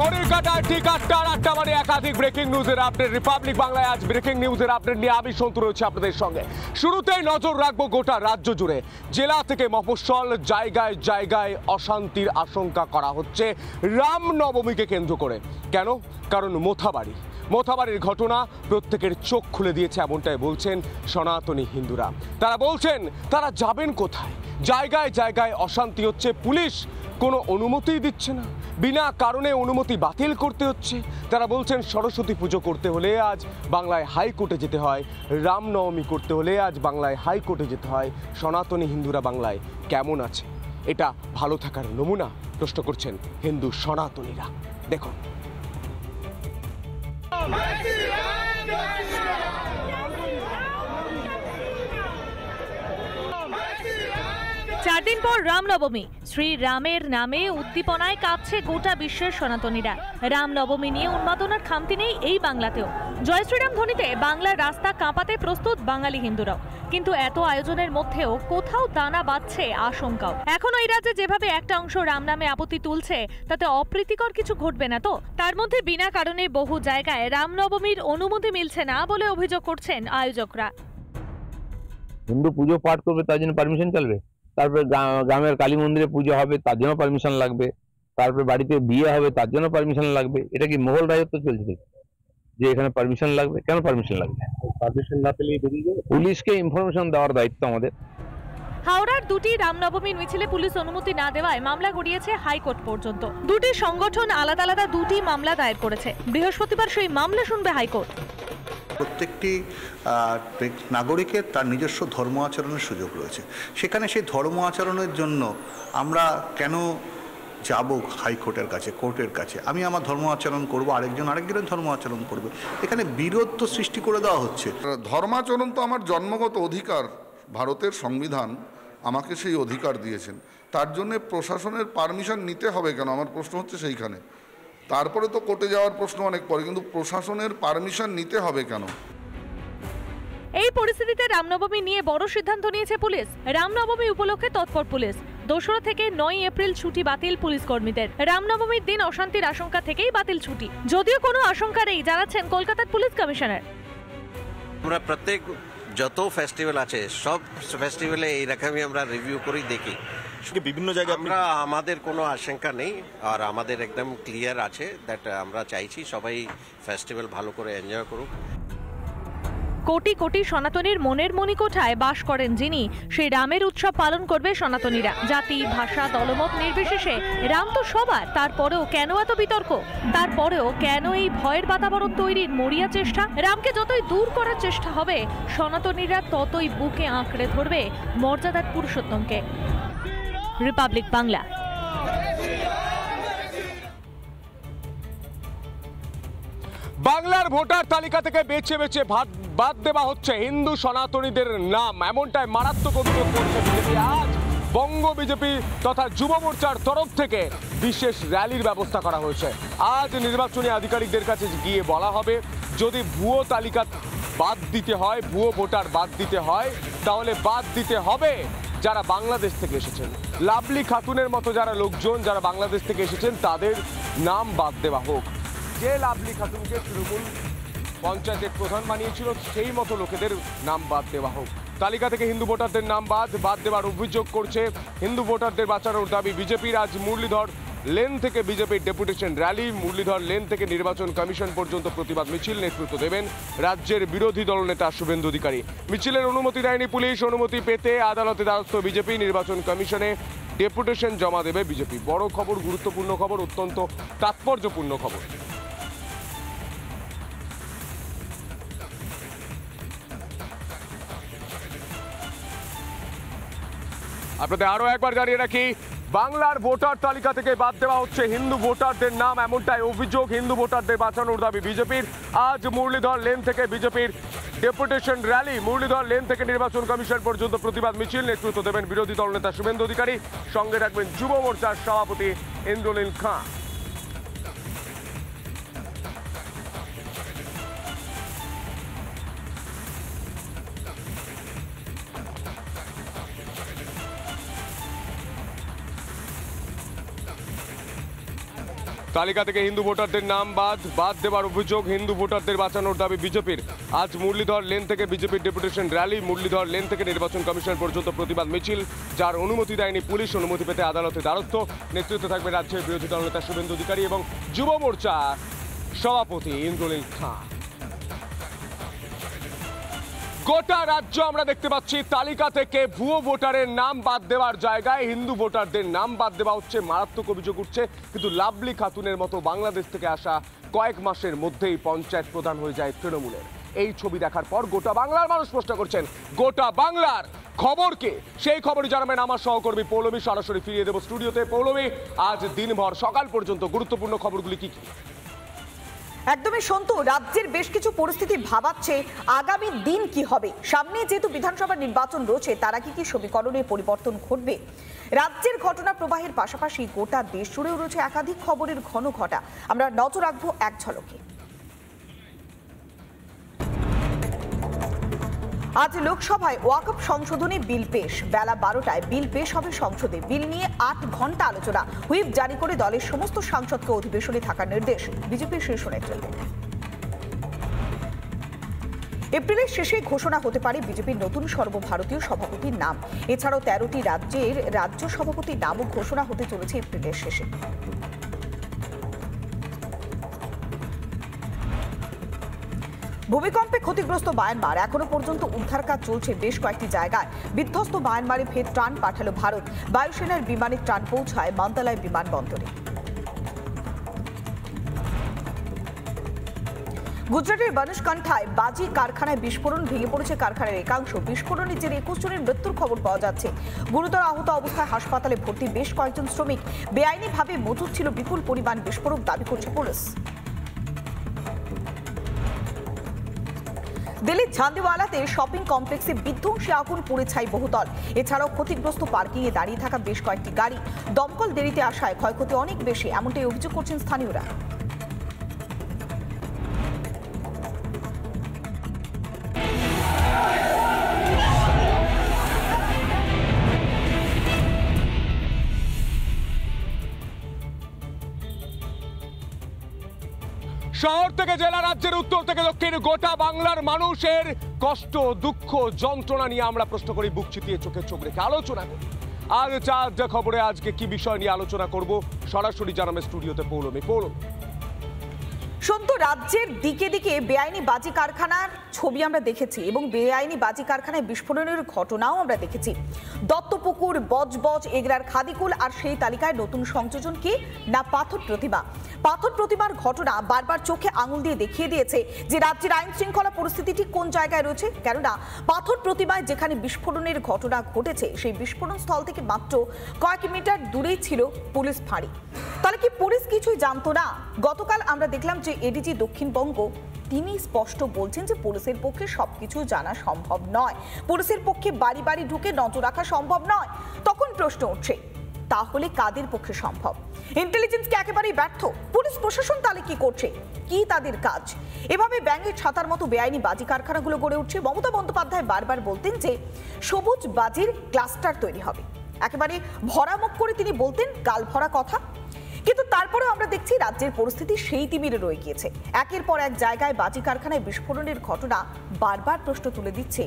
ঘড়ির কাঁটায় ঠিক 8টা মানে একাধিক ব্রেকিং নিউজের আপডেট। রিপাবলিক বাংলায় আজ ব্রেকিং নিউজের আপডেট নিয়ে আমি সন্তু রয়েছে আপনাদের সঙ্গে। শুরুতেই নজর রাখবো গোটা রাজ্য জুড়ে, জেলা থেকে মফস্বল জায়গায় জায়গায় অশান্তির আশঙ্কা করা হচ্ছে রামনবমীকে কেন্দ্র করে। কেন? কারণ মোথাবাড়ির ঘটনা প্রত্যেকের চোখ খুলে দিয়েছে, এমনটাই বলছেন সনাতনী হিন্দুরা। তারা বলছেন তারা যাবেন কোথায়? জায়গায় জায়গায় অশান্তি হচ্ছে, পুলিশ কোনো অনুমতি দিচ্ছে না, বিনা কারণে অনুমতি বাতিল করতে হচ্ছে। তারা বলছেন সরস্বতী পুজো করতে হলে আজ বাংলায় হাইকোর্টে যেতে হয়, রামনবমী করতে হলে আজ বাংলায় হাইকোর্টে যেতে হয়। সনাতনী হিন্দুরা বাংলায় কেমন আছে? এটা ভালো থাকার নমুনা? প্রশ্ন করছেন হিন্দু সনাতনীরা। দেখুন। 4 দিন পর রামনবমী। শ্রীরামের নামে উদ্দীপনায় কাঁপছে গোটা বিশ্বের সনাতনীরা। রামনবমী নিয়ে উন্মাদনার খামতি নেই এই বাংলাতেও। জয় শ্রীরাম ধ্বনিতে বাংলার রাস্তা কাঁপাতে প্রস্তুত বাঙালি হিন্দুরাও। কিন্তু এত আয়োজনের মধ্যেও কোথাও দানা বাঁধছে আশঙ্কাও। এখনো এই রাজ্যে যেভাবে একটা অংশ রাম নামে আপত্তি তুলছে, তাতে অপ্রীতিকর কিছু ঘটবে না তো? তার মধ্যে বিনা কারণে বহু জায়গায় রামনবমীর অনুমতি মিলছে না বলে অভিযোগ করছেন আয়োজকরা। হিন্দু পুজো পাঠ করবে, তার জন্য পারমিশন চলবে। তারপরে গ্রামের কালী মন্দিরে পুজো হবে, তার জন্য পারমিশন লাগবে। তারপরে বাড়িতে বিয়ে হবে, তার জন্য পারমিশন লাগবে। এটা কি মোগল রাজত্ব চলছে যে এখানে পারমিশন লাগবে? কেন পারমিশন লাগবে? পারমিশন না পেলে পুলিশকে ইনফরমেশন দেওয়ার দায়িত্ব আমাদের। হাওড়ার দুটি রামনবমীর মিছিলে পুলিশ অনুমতি না দেওয়ায় মামলা গড়িয়েছে হাইকোর্ট পর্যন্ত। দুটি সংগঠন আলাদা আলাদা দুটি মামলা দায়ের করেছে। বৃহস্পতিবার সেই মামলা শুনবে হাইকোর্ট। প্রত্যেকটি নাগরিকের তার নিজস্ব ধর্ম আচরণের সুযোগ রয়েছে। সেখানে সেই ধর্ম আচরণের জন্য আমরা কেন যাব হাইকোর্টের কাছে, কোর্টের কাছে? আমি আমার ধর্ম আচরণ করব, আরেকজনের ধর্ম আচরণ করবে। এখানে বিরোধ তো সৃষ্টি করে দেওয়া হচ্ছে। ধর্মাচরণ তো আমার জন্মগত অধিকার। ভারতের সংবিধান আমাকে সেই অধিকার দিয়েছেন। তার জন্য প্রশাসনের পারমিশন নিতে হবে কেন? আমার প্রশ্ন হচ্ছে সেইখানে। তারপরে তো কোর্টে যাওয়ার প্রশ্ন অনেক পরে, কিন্তু প্রশাসনের পারমিশন নিতে হবে কেন? এই পরিস্থিতিতে রামনবমী নিয়ে বড় সিদ্ধান্ত নিয়েছে পুলিশ। রামনবমী উপলক্ষে তৎপর পুলিশ। 2 থেকে 9 এপ্রিল ছুটি বাতিল পুলিশ কর্মীদের। রামনবমীর দিন অশান্তির আশঙ্কা থেকেই বাতিল ছুটি। যদিও কোনো আশঙ্কা নেই জানাচ্ছেন কলকাতার পুলিশ কমিশনার। আমরা প্রত্যেক যত ফেস্টিভ্যাল আছে সব ফেস্টিভ্যালে এইরকমই আমরা রিভিউ করি, দেখি বিভিন্ন জায়গায় আমাদের কোনো আশঙ্কা নেই। আর আমাদের একদম ক্লিয়ার আছে দ্যাট আমরা চাইছি সবাই ফেস্টিভ্যাল ভালো করে এনজয় করুক। কোটি কোটি সনাতনীর মনের মণিকোঠায় বাস করেন যিনি, সেই রামের উৎসব পালন করবে সনাতনীরা। জাতি, ভাষা, দলমত নির্বিশেষে রাম তো সবার। তারপরেও কেন এত বিতর্ক? তারপরেও কেন এই ভয়ের বাতাবরণ তৈরির মরিয়া চেষ্টা? রামকে যতই দূর করার চেষ্টা হবে, সনাতনীরা ততই বুকে আঁকড়ে ধরবে মর্যাদার পুরুষোত্তমকে। রিপাবলিক বাংলা। বাংলার ভোটার তালিকা থেকে বেছে বেছে বাদ দেওয়া হচ্ছে হিন্দু সনাতনীদের নাম, এমনটাই মারাত্মক অভিযোগ করছে বিজেপি। আজ বঙ্গ বিজেপি তথা যুব মোর্চার তরফ থেকে বিশেষ র্যালির ব্যবস্থা করা হয়েছে। আজ নির্বাচনী আধিকারিকদের কাছে গিয়ে বলা হবে, যদি ভুয়ো তালিকা বাদ দিতে হয়, ভুয়ো ভোটার বাদ দিতে হয়, তাহলে বাদ দিতে হবে যারা বাংলাদেশ থেকে এসেছেন। লাভলি খাতুনের মতো যারা লোকজন যারা বাংলাদেশ থেকে এসেছেন তাদের নাম বাদ দেওয়া হোক। যে লাভলি খাতুনকে তৃণমূল পঞ্চায়েতের প্রধান বানিয়েছিল সেই মতো লোকেদের নাম বাদ দেওয়া হোক। তালিকা থেকে হিন্দু ভোটারদের নাম বাদ দেওয়ার অভিযোগ করছে। হিন্দু ভোটারদের বাঁচানোর দাবি বিজেপির। আজ মুরলীধর লেন থেকে বিজেপির ডেপুটেশন র্যালি। মুরলীধর লেন থেকে নির্বাচন কমিশন পর্যন্ত প্রতিবাদ মিছিল নেতৃত্ব দেবেন রাজ্যের বিরোধী দলনেতা শুভেন্দু অধিকারী। মিছিলের অনুমতি দেয়নি পুলিশ। অনুমতি পেতে আদালতে দ্বারস্থ বিজেপি। নির্বাচন কমিশনে ডেপুটেশন জমা দেবে বিজেপি। বড় খবর, গুরুত্বপূর্ণ খবর, অত্যন্ত তাৎপর্যপূর্ণ খবর। আপনাদের আরো একবার জানিয়ে রাখি, বাংলার ভোটার তালিকা থেকে বাদ দেওয়া হচ্ছে হিন্দু ভোটারদের নাম, এমনটাই অভিযোগ। হিন্দু ভোটারদের বাঁচানোর দাবি বিজেপির। আজ মুরলীধর লেন থেকে বিজেপির ডেপুটেশন র্যালি। মুরলীধর লেন থেকে নির্বাচন কমিশন পর্যন্ত প্রতিবাদ মিছিল নেতৃত্ব দেবেন বিরোধী দলনেতা শুভেন্দু অধিকারী। সঙ্গে রাখবেন যুব মোর্চার সভাপতি ইন্দ্রনীল খাঁ। তালিকা থেকে হিন্দু ভোটারদের নাম বাদ দেওয়ার অভিযোগ, হিন্দু ভোটারদের বাঁচানোর দাবি বিজেপির। আজ মুরলীধর লেন থেকে বিজেপির ডেপুটেশন র্যালি, মুরলীধর লেন থেকে নির্বাচন কমিশন পর্যন্ত প্রতিবাদ মিছিল, যার অনুমতি দেয়নি পুলিশ, অনুমতি পেতে আদালতে দ্বারস্থ। নেতৃত্বে থাকবে রাজ্যের বিরোধী দলনেতা শুভেন্দু অধিকারী এবং যুব মোর্চা সভাপতি ইন্দ্রনীল খাঁ। গোটা রাজ্য আমরা দেখতে পাচ্ছি তালিকা থেকে ভুয়ো ভোটারের নাম বাদ দেওয়ার জায়গায় হিন্দু ভোটারদের নাম বাদ দেওয়া হচ্ছে। মারাত্মক অভিযোগ উঠছে, কিন্তু লাভলি খাতুনের মতো বাংলাদেশ থেকে আসা কয়েক মাসের মধ্যেই পঞ্চায়েত প্রধান হয়ে যায় তৃণমূলের। এই ছবি দেখার পর গোটা বাংলার মানুষ প্রশ্ন করছেন, গোটা বাংলার খবরকে? সেই খবরই জানাবেন আমার সহকর্মী পৌলমী। সরাসরি ফিরিয়ে দেব স্টুডিওতে। পৌলমী, আজ দিনভর সকাল পর্যন্ত গুরুত্বপূর্ণ খবরগুলি কি কি? একদমই সন্তু, রাজ্যের বেশ কিছু পরিস্থিতি ভাবাচ্ছে আগামী দিন কি হবে। সামনে যেহেতু বিধানসভা নির্বাচন রয়েছে, তার আগে কি সমীকরণে পরিবর্তন ঘটবে? রাজ্যের ঘটনা প্রবাহের পাশাপাশি গোটা দেশ জুড়েও রয়েছে একাধিক খবরের ঘন ঘটা। আমরা নজর রাখবো এক ঝলকে। আজ লোকসভায় ওয়াকফ সংশোধনী বিল পেশ। বেলা 12টায় বিল পেশ হবে সংসদে। বিল নিয়ে 8 ঘন্টা আলোচনা। হুইপ জারি করে দলের সমস্ত সাংসদকে অধিবেশনে থাকার নির্দেশ বিজেপির শীর্ষ নেতৃত্বের। এপ্রিলের শেষে ঘোষণা হতে পারে বিজেপির নতুন সর্বভারতীয় সভাপতির নাম। এছাড়াও 13টি রাজ্যের রাজ্য সভাপতির নামও ঘোষণা হতে চলেছে এপ্রিলের শেষে। ভূমিকম্পে ক্ষতিগ্রস্ত মায়ানমার, এখনো পর্যন্ত উদ্ধার কাজ চলছে বেশ কয়েকটি জায়গায়। বিধ্বস্ত মায়ানমারে ফের ত্রাণ পাঠালো ভারত। বায়ুসেনার বিমানের ত্রাণ পৌঁছায় মান্তালাই বিমানবন্দরে। গুজরাটের বনশকান্থায় বাজি কারখানায় বিস্ফোরণ, ভেঙে পড়েছে কারখানার একাংশ। বিস্ফোরণের জেরে 21 জনের মৃত্যুর খবর পাওয়া যাচ্ছে। গুরুতর আহত অবস্থায় হাসপাতালে ভর্তি বেশ কয়েকজন শ্রমিক। বেআইনিভাবে মজুদ ছিল বিপুল পরিমাণ বিস্ফোরক, দাবি করছে পুলিশ। দিল্লির ঝান্ডেওয়ালাতে শপিং কমপ্লেক্সে বিধ্বংসী আগুন, পুড়ে ছাই বহুতল। এছাড়াও ক্ষতিগ্রস্ত পার্কিংয়ে দাঁড়িয়ে থাকা বেশ কয়েকটি গাড়ি। দমকল দেরিতে আসায় ক্ষয়ক্ষতি অনেক বেশি, এমনটাই অভিযোগ করছেন স্থানীয়রা। শহর থেকে জেলা, রাজ্যের উত্তর থেকে দক্ষিণ, গোটা বাংলার মানুষের কষ্ট, দুঃখ, যন্ত্রণা নিয়ে আমরা প্রশ্ন করি, বুক চিতিয়ে চোখে চোখ রেখে আলোচনা করি। আজ চাঁদ খবরে আজকে কি বিষয় নিয়ে আলোচনা করব, সরাসরি জানাবে স্টুডিওতে পৌলমী। সন্তু, রাজ্যের দিকে দিকে বেআইনি বাজি কারখানার ছবি আমরা দেখেছি এবং বেআইনি বাজি কারখানায় বিস্ফোরণের ঘটনাও আমরা দেখেছি। দত্তপুকুর, বজবজ, এগরার খাদিকুল, আর সেই তালিকায় নতুন সংযোজন কি না পাথর প্রতিমা। পাথর প্রতিমার ঘটনা বারবার চোখে আঙুল দিয়ে দেখিয়ে দিয়েছে যে রাজ্যের আইন শৃঙ্খলা পরিস্থিতি ঠিক কোন জায়গায় রয়েছে। কেননা পাথর প্রতিমায় যেখানে বিস্ফোরণের ঘটনা ঘটেছে, সেই বিস্ফোরণ স্থল থেকে মাত্র কয়েক মিটার দূরেই ছিল পুলিশ ফাঁড়ি। তাহলে কি পুলিশ কিছুই জানতো না? গতকাল আমরা দেখলাম যে এডিজি দক্ষিণবঙ্গ তিনি স্পষ্ট বলছেন যে পুলিশের পক্ষে সবকিছু জানা সম্ভব নয়, পুলিশের পক্ষে বাড়ি বাড়ি ঢুকে নজর রাখা সম্ভব নয়। তখন প্রশ্ন উঠছে, তাহলে কাদের পক্ষে সম্ভব? ইন্টেলিজেন্স কি একেবারেই ব্যর্থ? পুলিশ প্রশাসন তাহলে কি করছে? কি তাদের কাজ? এভাবে ব্যাঙের ছাতার মতো বেআইনি বাজি কারখানাগুলো গড়ে উঠছে। মমতা বন্দ্যোপাধ্যায় বারবার বলতেন যে সবুজ বাজির ক্লাস্টার তৈরি হবে। একেবারে ভরামুখ করে তিনি বলতেন গাল ভরা কথা। কিন্তু তারপরেও আমরা দেখছি রাজ্যের পরিস্থিতি সেই তিমিরে রয়ে গিয়েছে। একের পর এক জায়গায় বাজি কারখানায় বিস্ফোরণের ঘটনা বারবার প্রশ্ন তুলে দিচ্ছে,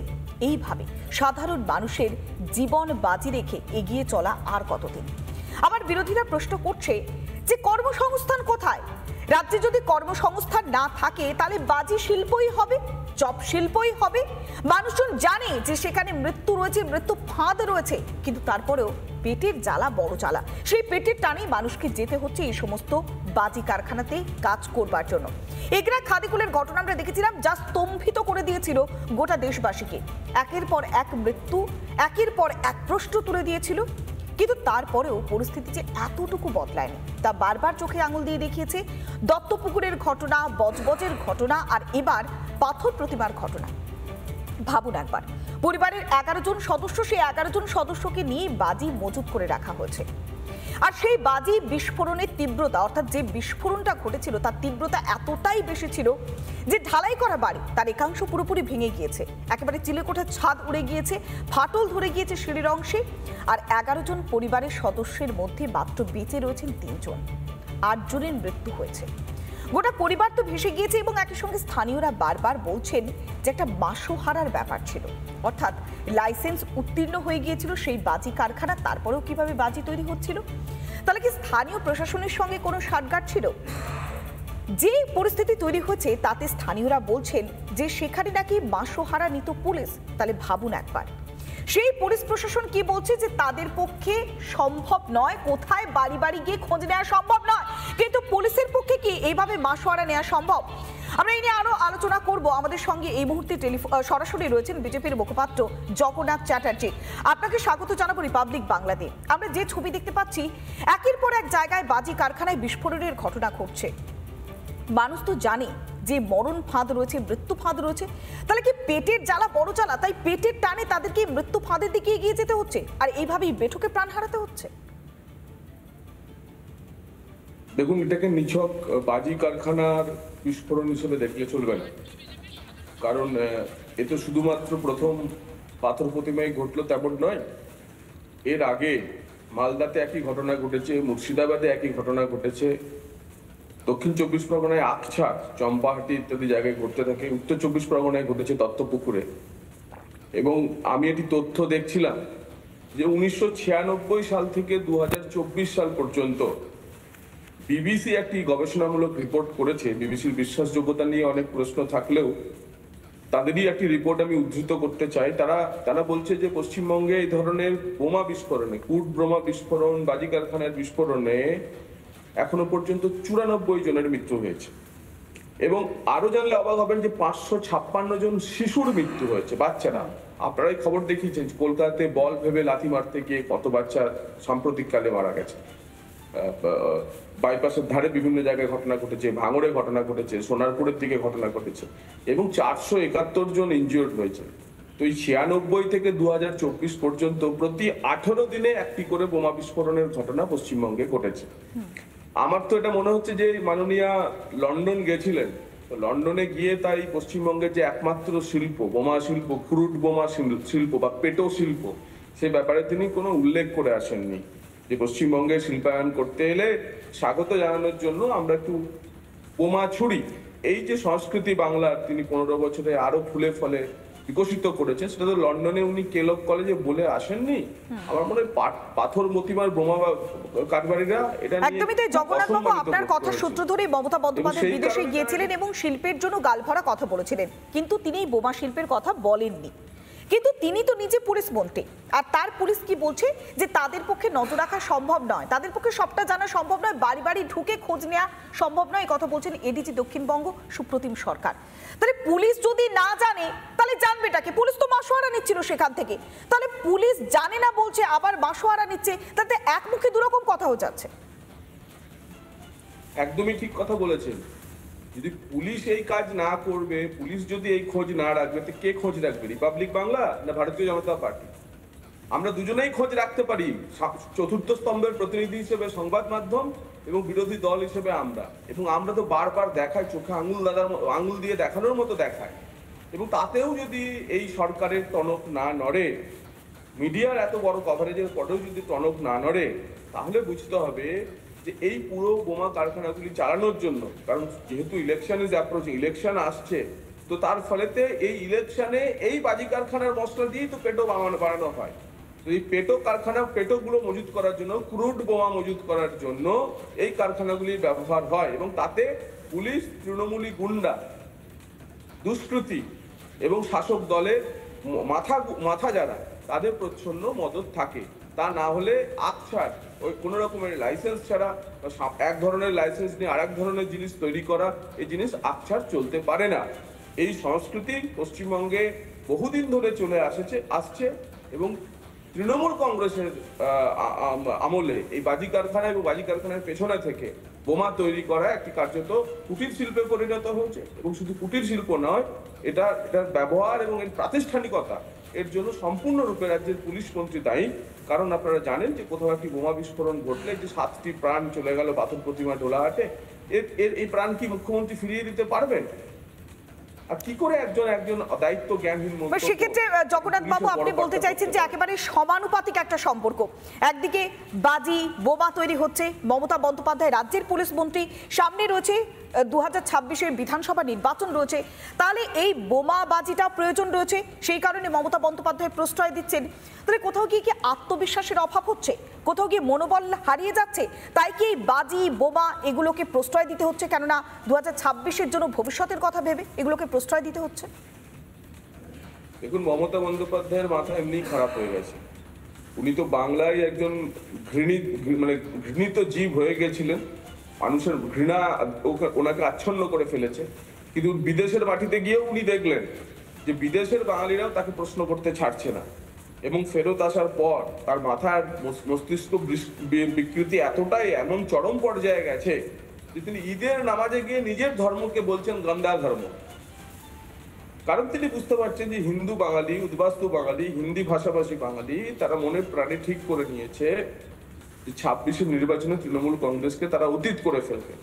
এইভাবে সাধারণ মানুষের জীবন বাজি রেখে এগিয়ে চলা আর কতদিন? আবার বিরোধীরা প্রশ্ন করছে যে কর্মসংস্থান কোথায়? রাজ্যে যদি কর্মসংস্থান না থাকে তাহলে বাজি শিল্পই হবে, চপ শিল্পই হবে। মানুষজন জানে যে সেখানে মৃত্যু রয়েছে, মৃত্যু ফাঁদ রয়েছে, কিন্তু তারপরেও পেটের জ্বালা বড় জ্বালা। সেই পেটের টানেই মানুষকে যেতে হচ্ছে এই সমস্ত বাজি কারখানাতে কাজ করবার জন্য। এগরা খাদিকুলের ঘটনা আমরা দেখেছিলাম, যা স্তম্ভিত করে দিয়েছিল গোটা দেশবাসীকে। একের পর এক মৃত্যু, একের পর এক প্রশ্ন তুলে দিয়েছিল। কিন্তু তারপরেও পরিস্থিতি যে এতটুকু বদলায়নি তা বারবার চোখে আঙুল দিয়ে দেখিয়েছে দত্তপুকুরের ঘটনা, বজবজের ঘটনা, আর এবার পাথর প্রতিমার ঘটনা। ভাবুন একবার, পরিবারের 11 জন সদস্য, সেই 11 জন সদস্যকে নিয়ে বাজি মজুত করে রাখা হয়েছে। আর সেই বাজি বিস্ফোরণের তীব্রতা, অর্থাৎ যে বিস্ফোরণটা ঘটেছিল তার তীব্রতা এতটাই বেশি ছিল যে ঢালাই করা বাড়ি তার একাংশ পুরোপুরি ভেঙে গিয়েছে। একেবারে চিলেকোঠার ছাদ উড়ে গিয়েছে, ফাটল ধরে গিয়েছে সিঁড়ির অংশে। আর 11 জন পরিবারের সদস্যের মধ্যে মাত্র বেঁচে রয়েছেন 3 জন। 8 জনের মৃত্যু হয়েছে। গোটা পরিবার তো ভেসে গিয়েছে এবং একই সঙ্গে স্থানীয়রা বারবার বলছেন যে একটা মাসোহারার ব্যাপার ছিল, অর্থাৎ লাইসেন্স উত্তীর্ণ হয়ে গিয়েছিল সেই বাজি কারখানা, তারপরেও কিভাবে বাজি তৈরি হচ্ছিল। তাহলে কি স্থানীয় প্রশাসনের সঙ্গে কোনো সাটগাঁট ছিল? যে পরিস্থিতি তৈরি হয়েছে তাতে স্থানীয়রা বলছেন যে সেখানে নাকি মাসোহারা নিত পুলিশ। তাহলে ভাবুন একবার, সেই পুলিশ প্রশাসন কি বলছে যে তাদের পক্ষে সম্ভব নয়, কোথায় বাড়ি বাড়ি গিয়ে খোঁজ নেওয়া সম্ভব নয়, কিন্তু পুলিশের পক্ষে কি এইভাবে মাসোহারা নেওয়া সম্ভব? আমরা এই নিয়ে আরো আলোচনা করব। আমাদের সঙ্গে এই মুহূর্তে সরাসরি রয়েছেন বিজেপির মুখপাত্র জগন্নাথ চ্যাটার্জি। আপনাকে স্বাগত জানাবো রিপাবলিক বাংলাতে। আমরা যে ছবি দেখতে পাচ্ছি, একের পর এক জায়গায় বাজি কারখানায় বিস্ফোরণের ঘটনা ঘটছে। মানুষ তো জানে যে মরণ ফাঁদ রয়েছে, মৃত্যু ফাঁদ রয়েছে, তাহলে কি পেটের জ্বালা বড় জ্বালা, তাই পেটের টানে তাদেরকে মৃত্যু ফাঁদের দিকে এগিয়ে যেতে হচ্ছে আর এইভাবেই বেঠকে প্রাণ হারাতে হচ্ছে? দেখুন, এটাকে নিছক বাজি কারখানার বিস্ফোরণ হিসেবে দেখলে চলবে না, কারণ এ তো শুধুমাত্র প্রথম পাথর প্রতিমায় ঘটলো তেমন নয়। এর আগে মালদাতে একই ঘটনা ঘটেছে, মুর্শিদাবাদে একই ঘটনা ঘটেছে, দক্ষিণ 24 পরগনায় আকছার, চম্পাহাটি ইত্যাদি জায়গায় ঘটতে থাকে, উত্তর 24 পরগনায় ঘটেছে দত্তপুকুরে। এবং আমি এটি তথ্য দেখছিলাম যে 1996 সাল থেকে 2024 সাল পর্যন্ত বিবিসি একটি গবেষণামূলক রিপোর্ট করেছে। বিবিসির বিশ্বাসযোগ্যতা নিয়ে অনেক প্রশ্ন থাকলেও তাদেরই একটি রিপোর্ট আমি উদ্ধৃত করতে চাই। তারা বলছে যে পশ্চিমবঙ্গে এই ধরনের বোমা বিস্ফোরণে, কুট বোমা বিস্ফোরণ, বাজি কারখানার বিস্ফোরণে এখনো পর্যন্ত 94 জনের মৃত্যু হয়েছে। এবং আরো জানলে অবাক হবেন যে 556 জন শিশুর মৃত্যু হয়েছে, বাচ্চারা। আপনারাই খবর দেখিয়েছেন কলকাতাতে বল ভেবে লাথি মারতে গিয়ে কত বাচ্চা সাম্প্রতিককালে মারা গেছে। বাইপাসের ধারে বিভিন্ন জায়গায় ঘটনা ঘটেছে, ভাঙড়ে ঘটনা ঘটেছে, সোনারপুরের দিকে ঘটনা ঘটেছে এবং 471 জন ইনজিওর্ড হয়েছে। তো এই 96 থেকে 2024 পর্যন্ত প্রতি 18 দিনে একটি করে বোমা বিস্ফোরণের ঘটনা পশ্চিমবঙ্গে ঘটেছে। আমার তো এটা মনে হচ্ছে যে মাননীয়া লন্ডন গেছিলেন, তো লন্ডনে গিয়ে তাই পশ্চিমবঙ্গের যে একমাত্র শিল্প, বোমা শিল্প, ক্রুড বোমা শিল্প বা পেটো শিল্প, সে ব্যাপারে তিনি কোনো উল্লেখ করে আসেননি। যে পশ্চিমবঙ্গে শিল্পায়ন করতে এলে স্বাগত জানানোর জন্য আমরা একটু বোমা ছুড়ি, এই যে সংস্কৃতি বাংলার তিনি 15 বছরে আরো ফুলে ফলে বিকশিত করেছেন, সেটা তো লন্ডনে উনি কেলক কলেজে বলে আসেননি। আমার মনে হয় পাথর মতিমার বোমা কারবারিরা এটা নিয়ে একদমই তাই। জগন্নাথ বাবু, আপনার কথা সূত্র ধরে মমতা বন্দ্যোপাধ্যায় বিদেশে গিয়েছিলেন এবং শিল্পের জন্য গালভরা কথা বলেছিলেন, কিন্তু তিনি এই বোমা শিল্পের কথা বলেননি। কিন্তু তিনি তো নিজে পুলিশ মন্ত্রী, আর তার পুলিশ কি বলছে যে তাদের পক্ষে নজর রাখা সম্ভব নয়, তাদের পক্ষে সবটা জানা সম্ভব নয়, বাড়ি বাড়ি ঢুকে খোঁজ নেওয়া সম্ভব নয়। এই কথা বলছেন এডিজি দক্ষিণবঙ্গ সুপ্রতিম সরকার। তাহলে পুলিশ যদি না জানে তাহলে জানবেটাকে? পুলিশ তো মাসোহারা নিচ্ছিল সেখান থেকে, তাহলে পুলিশ জানে না বলছে আবার মাসোহারা নিচ্ছে, তাতে এক মুখে দুরকম কথা হয়ে যাচ্ছে। একদমই ঠিক কথা বলেছেন। যদি পুলিশ এই কাজ না করবে, পুলিশ যদি এই খোঁজ না রাখবে, তো কে খোঁজ রাখবে? রিপাবলিক বাংলা না ভারতীয় জনতা পার্টি? আমরা দুজনেই খোঁজ রাখতে পারি, চতুর্থ স্তম্ভের প্রতিনিধি হিসেবে সংবাদ মাধ্যম এবং বিরোধী দল হিসেবে আমরা। এবং আমরা তো বারবার দেখাই, চোখে আঙুল দিয়ে দেখানোর মতো দেখাই। এবং তাতেও যদি এই সরকারের টনক না নড়ে, মিডিয়ার এত বড় কভারেজের পরেও যদি টনক না নড়ে, তাহলে বুঝতে হবে যে এই পুরো বোমা কারখানাগুলি চালানোর জন্য, কারণ যেহেতু ইলেকশন ইজ অ্যাপ্রোচ, ইলেকশন আসছে, তো তার ফলেতে এই ইলেকশনে এই বাজি কারখানার মশলা দিয়েই তো পেটো বানানো হয়। তো এই পেটো কারখানা, পেটোগুলো মজুত করার জন্য, ক্রুড বোমা মজুত করার জন্য এই কারখানাগুলি ব্যবহার হয়। এবং তাতে পুলিশ, তৃণমূলী গুন্ডা, দুষ্কৃতী এবং শাসক দলের মাথা যারা, তাদের প্রচ্ছন্ন মদত থাকে। তা না হলে আকছার ওই কোনো রকমের লাইসেন্স ছাড়া, এক ধরনের লাইসেন্স নিয়ে আরেক ধরনের জিনিস তৈরি করা, এই জিনিস আকছার চলতে পারে না। এই সংস্কৃতি পশ্চিমবঙ্গে বহুদিন ধরে চলে আসছে এবং তৃণমূল কংগ্রেসের আমলে এই বাজি কারখানা এবং বাজি কারখানার পেছনে থেকে বোমা তৈরি করা একটি কার্যত কুটির শিল্পে পরিণত হয়েছে। এবং শুধু কুটির শিল্প নয়, এটার ব্যবহার এবং এর প্রাতিষ্ঠানিকতা, এর জন্য সম্পূর্ণরূপে রাজ্যের পুলিশ মন্ত্রী দায়ী। কারণ আপনারা জানেন যে কোথাও একটি বোমা বিস্ফোরণ ঘটলে যে 7টি প্রাণ চলে গেল পাথর প্রতিমা ডোলাহাটে, এই প্রাণ কি মুখ্যমন্ত্রী ফিরিয়ে দিতে পারবেন? আর কি করে একজন দায়িত্ব জ্ঞানহীন মন্তব্য। সেক্ষেত্রে জগন্নাথ বাবু আপনি বলতে চাইছেন যে একেবারে সমানুপাতিক একটা সম্পর্ক, একদিকে বাজি বোমা তৈরি হচ্ছে, মমতা বন্দ্যোপাধ্যায় রাজ্যের পুলিশ মন্ত্রী, সামনে রয়েছে 2026-এর বিধানসভা নির্বাচন রয়েছে, তাহলে এই বোমা বাজিটা প্রয়োজন রয়েছে, সেই কারণে মমতা বন্দ্যোপাধ্যায় প্রশ্রয় দিচ্ছেন। তাহলে কোথাও গিয়ে কি আত্মবিশ্বাসের অভাব হচ্ছে, কোথাও গিয়ে মনোবল হারিয়ে যাচ্ছে, তাই কি এই বাজি বোমা এগুলোকে প্রশ্রয় দিতে হচ্ছে? কেননা 2026-এর জন্য ভবিষ্যতের কথা ভেবে এগুলোকে প্রশ্রয় দিতে হচ্ছে। দেখুন, মমতা বন্দ্যোপাধ্যায়ের মাথা এমনি খারাপ হয়ে গেছে। উনি তো বাংলায় একজন ঘৃণিত জীব হয়ে গেছিলেন, মানুষের ঘৃণা ওনাকে আচ্ছন্ন করে ফেলেছে। কিন্তু বিদেশের মাটিতে গিয়েও উনি দেখলেন যে বিদেশের বাঙালিরাও তাকে প্রশ্ন করতে ছাড়ছে না, এবং ফেরত আসার পর তার মাথার মস্তিষ্ক বিকৃতি এতটাই এমন চরম পর্যায়ে গেছে যে তিনি ঈদের নামাজে গিয়ে নিজের ধর্মকে বলছেন গন্দা ধর্ম। কারণ তিনি বুঝতে পারছেন যে হিন্দু বাঙালি, উদ্বাস্তু বাঙালি, হিন্দি ভাষাভাষী বাঙালি তারা মনের প্রাণে ঠিক করে নিয়েছে যে 26-এর নির্বাচনে তৃণমূল কংগ্রেসকে তারা অতীত করে ফেলবে।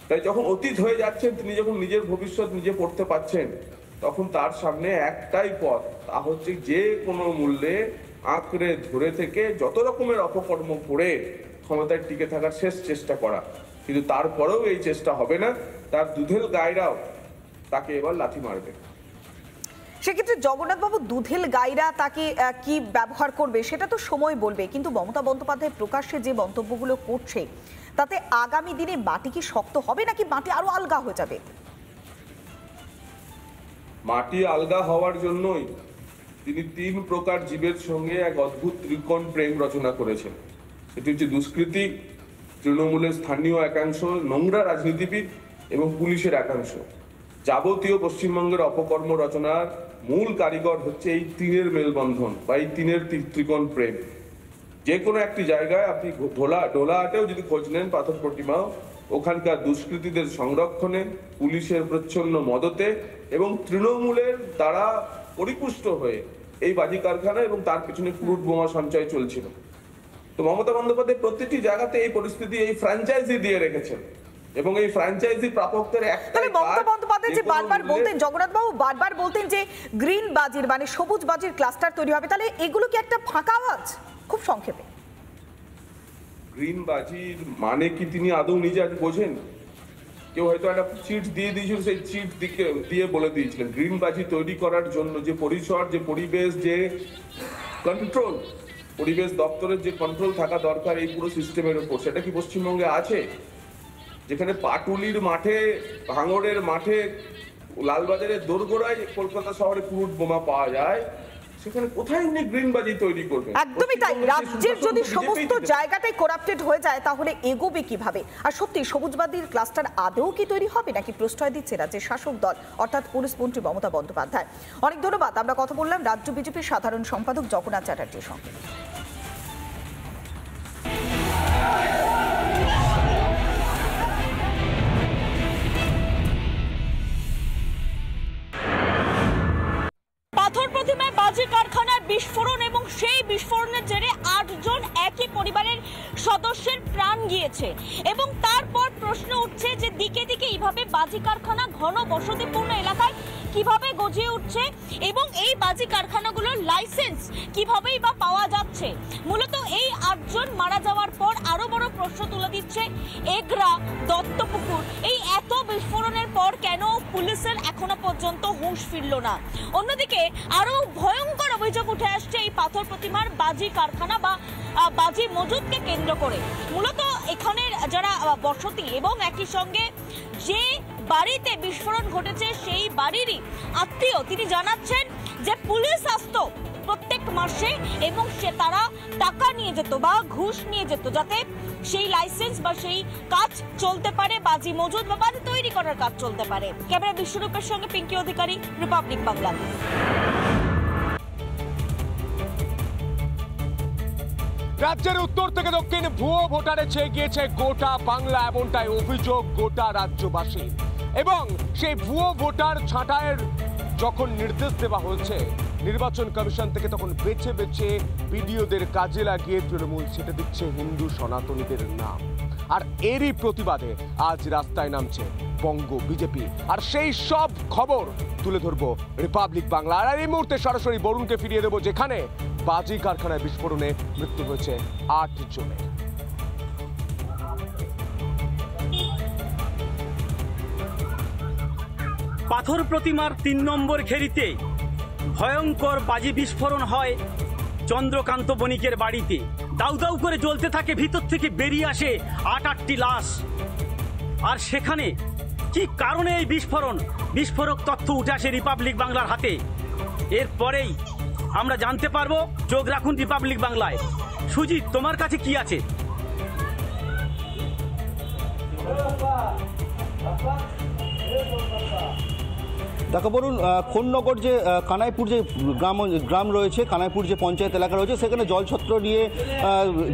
তাই যখন অতীত হয়ে যাচ্ছেন, তিনি যখন নিজের ভবিষ্যৎ নিজে পড়তে পারছেন, তখন তার সামনে একটাই পথ, তা হচ্ছে যে কোনো মূল্যে আঁকড়ে ধরে থেকে যত রকমের অপকর্ম করে ক্ষমতায় টিকে থাকার শেষ চেষ্টা করা। কিন্তু তারপরেও এই চেষ্টা হবে না, তার দুধেল গায়রাও তাকে এবার লাথি মারবে। সেক্ষেত্রে জগন্নাথবাবু, দুধেল গাইরা তাকে কি ব্যবহার করবে সেটা তো সময় বলবে, কিন্তু মমতা বন্দ্যোপাধ্যায় প্রকাশ্যে যে মন্তব্যগুলো করছে তাতে আগামী দিনে মাটি কি শক্ত হবে নাকি মাটি আরো আলগা হয়ে যাবে? মাটি আলগা হওয়ার জন্যই তিনি 3 প্রকার জীবের সঙ্গে এক অদ্ভুত ত্রিকোণ প্রেম রচনা করেছেন। সেটি হচ্ছে দুষ্কৃতী, তৃণমূলের স্থানীয় একাংশ, নোংরা রাজনীতিবিদ এবং পুলিশের একাংশ। যাবতীয় পশ্চিমবঙ্গের অপকর্ম রচনার মূল কারিগর হচ্ছে এই 3-এর মেলবন্ধন বা এই 3-এর ত্রিকোণ প্রেম। যে কোনো একটি জায়গায় আপনি ডোলাহাটেও যদি খোঁজ নেন, পাথর প্রতিমাও, ওখানকার দুষ্কৃতীদের সংরক্ষণে, পুলিশের প্রচ্ছন্ন মদতে এবং তৃণমূলের দ্বারা পরিপুষ্ট হয়ে এই বাজি কারখানা এবং তার পিছনে ক্রুড বোমা সঞ্চয় চলছিল। তো মমতা বন্দ্যোপাধ্যায় প্রতিটি জায়গাতে এই পরিস্থিতি, এই ফ্র্যাঞ্চাইজি দিয়ে রেখেছেন, এবং এই ফ্র্যাঞ্চাইজি প্রাপকদের একটাই কাজ। মমতা বন্দ্যোপাধ্যায় যে বারবার বলতেন, জগন্নাথবাবু বারবার বলতেন যে গ্রিন বাজির মানে সবুজ বাজির ক্লাস্টার তৈরি হবে, তাহলে এগুলো কি একটা ফাঁকা আওয়াজ? খুব সংক্ষেপে, গ্রিন বাজির মানে কি তিনি আদৌ নিজে আজ বোঝেন? কেউ হয়তো একটা চিট দিয়ে দিয়েছিল, সেই চিট দিয়ে বলে দিয়েছিলেন। গ্রিন বাজি তৈরি করার জন্য যে পরিসর, যে পরিবেশ, যে কন্ট্রোল, পরিবেশ দপ্তরের যে কন্ট্রোল থাকা দরকার এই পুরো সিস্টেমের উপর, সেটা কি পশ্চিমবঙ্গে আছে? যেখানে পাটুলির মাঠে, ভাঙড়ের মাঠে, লালবাজারের দোরগোড়ায় কলকাতা শহরে ক্রুড বোমা পাওয়া যায়, সেখানে কোথায় উনি গ্রিন বাজি তৈরি করবেন? একদমই তাই। রাজ্যের যদি সমস্ত জায়গাটাই করাপ্টেড হয়ে যায় তাহলে এগোবে কিভাবে? আর সত্যি সবুজ বাজির ক্লাস্টার আদৌ কি তৈরি হবে নাকি প্রশ্রয় দিচ্ছে রাজ্যের শাসক দল অর্থাৎ পুলিশ মন্ত্রী মমতা বন্দ্যোপাধ্যায়? অনেক ধন্যবাদ। আমরা কথা বললাম রাজ্য বিজেপির সাধারণ সম্পাদক জগন্নাথ চ্যাটার্জির সঙ্গে। পাথর প্রতিমায় বাজি কারখানার বিস্ফোরণ এবং সেই বিস্ফোরণের জেরে 8 জন একই পরিবারের সদস্যের প্রাণ গিয়েছে, এবং তারপর প্রশ্ন উঠছে যে দিকে দিকে এইভাবে বাজি কারখানা ঘন বসতিপূর্ণ এলাকায় কিভাবে গজিয়ে উঠছে এবং এই বাজি কারখানাগুলোর লাইসেন্স কিভাবেই বা পাওয়া যাচ্ছে। মূলত এই 8 জন মারা যাওয়ার পর আরো বড় প্রশ্ন তুলে দিচ্ছে এগরা, দত্তপুকুর। এই এত বিস্ফোরণের পর কেন পুলিশের এখনো পর্যন্ত হুঁশ ফিরল না? অন্যদিকে আরো ভয়ঙ্কর অভিযোগ উঠে আসছে এই পাথর প্রতিমার বাজি কারখানা বা বাজি মজুদকে কেন্দ্র করে। মূলত এখানের যারা বসতি এবং একই সঙ্গে যে বাড়িতে বিস্ফোরণ ঘটেছে সেই বাড়িরই আত্মীয় তিনি জানাচ্ছেন যে পুলিশ আসতো প্রত্যেক মাসে এবং তারা টাকা নিয়ে যেত বা ঘুষ নিয়ে যেত যাতে সেই লাইসেন্স বা সেই কাজ চলতে পারে, বাজি মজুদ বা বাজি তৈরি করার কাজ চলতে পারে। ক্যামেরা বিশ্বরূপের সঙ্গে পিঙ্কি অধিকারী, রিপাবলিক বাংলা। রাজ্যের উত্তর থেকে দক্ষিণ ভুয়ো ভোটারে ছেয়ে গিয়েছে গোটা বাংলা, এমনটাই অভিযোগ গোটা রাজ্যবাসী। এবং সেই ভুয়ো ভোটার ছাঁটাইয়ের যখন নির্দেশ দেওয়া হয়েছে নির্বাচন কমিশন থেকে, তখন বেছে বেছে বিডিওদের কাজে লাগিয়ে তৃণমূল ছেটে দিচ্ছে হিন্দু সনাতনীদের নাম। আর এরই প্রতিবাদে আজ রাস্তায় নামছে বঙ্গ বিজেপি। আর সেই সব খবর তুলে ধরবো রিপাবলিক বাংলা। আর এই মুহূর্তে সরাসরি বরুণকে ফিরিয়ে দেবো, যেখানে বাজি কারখানায় বিস্ফোরণে মৃত্যু হয়েছে 8 জনের। পাথর প্রতিমার 3 নম্বর ঘেরিতে ভয়ঙ্কর বাজি বিস্ফোরণ হয় চন্দ্রকান্ত বণিকের বাড়িতে। দাউ দাউ করে জ্বলতে থাকে, ভিতর থেকে বেরিয়ে আসে 8টি লাশ। আর সেখানে কি কারণে এই বিস্ফোরক তথ্য উঠে আসে রিপাবলিক বাংলার হাতে। এরপরেই আমরা জানতে পারবো। চোখ রাখুন রিপাবলিক বাংলায়। সুজিত, তোমার কাছে কি আছে? দেখো বলুন, খোননগর যে কানাইপুর যে গ্রাম রয়েছে, কানাইপুর যে পঞ্চায়েত এলাকা রয়েছে, সেখানে জলছত্র নিয়ে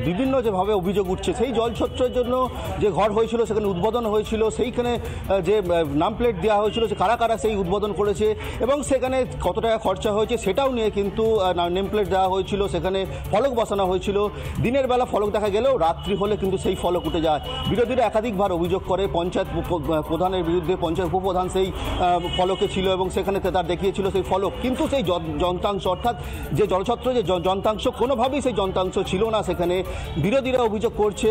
বিভিন্ন যেভাবে অভিযোগ উঠছে। সেই জলছত্রের জন্য যে ঘর হয়েছিল সেখানে উদ্বোধন হয়েছিল, সেইখানে যে নাম প্লেট দেওয়া হয়েছিল, যে কারা কারা সেই উদ্বোধন করেছে এবং সেখানে কত টাকা খরচা হয়েছে সেটাও নিয়ে কিন্তু নেম প্লেট দেওয়া হয়েছিল, সেখানে ফলক বসানো হয়েছিল। দিনের বেলা ফলক দেখা গেলেও রাত্রি হলে কিন্তু সেই ফলক উঠে যায়। বিরোধীরা একাধিকবার অভিযোগ করে পঞ্চায়েত প্রধানের বিরুদ্ধে, পঞ্চায়েত উপপ্রধান সেই ফলকে ছিল এবং সেখানে তার দেখিয়েছিল সেই ফলক, কিন্তু সেই যন্ত্রাংশ অর্থাৎ যে জলছত্র যে যন্ত্রাংশ কোনোভাবেই সেই যন্ত্রাংশ ছিল না সেখানে। বিরোধীরা অভিযোগ করছে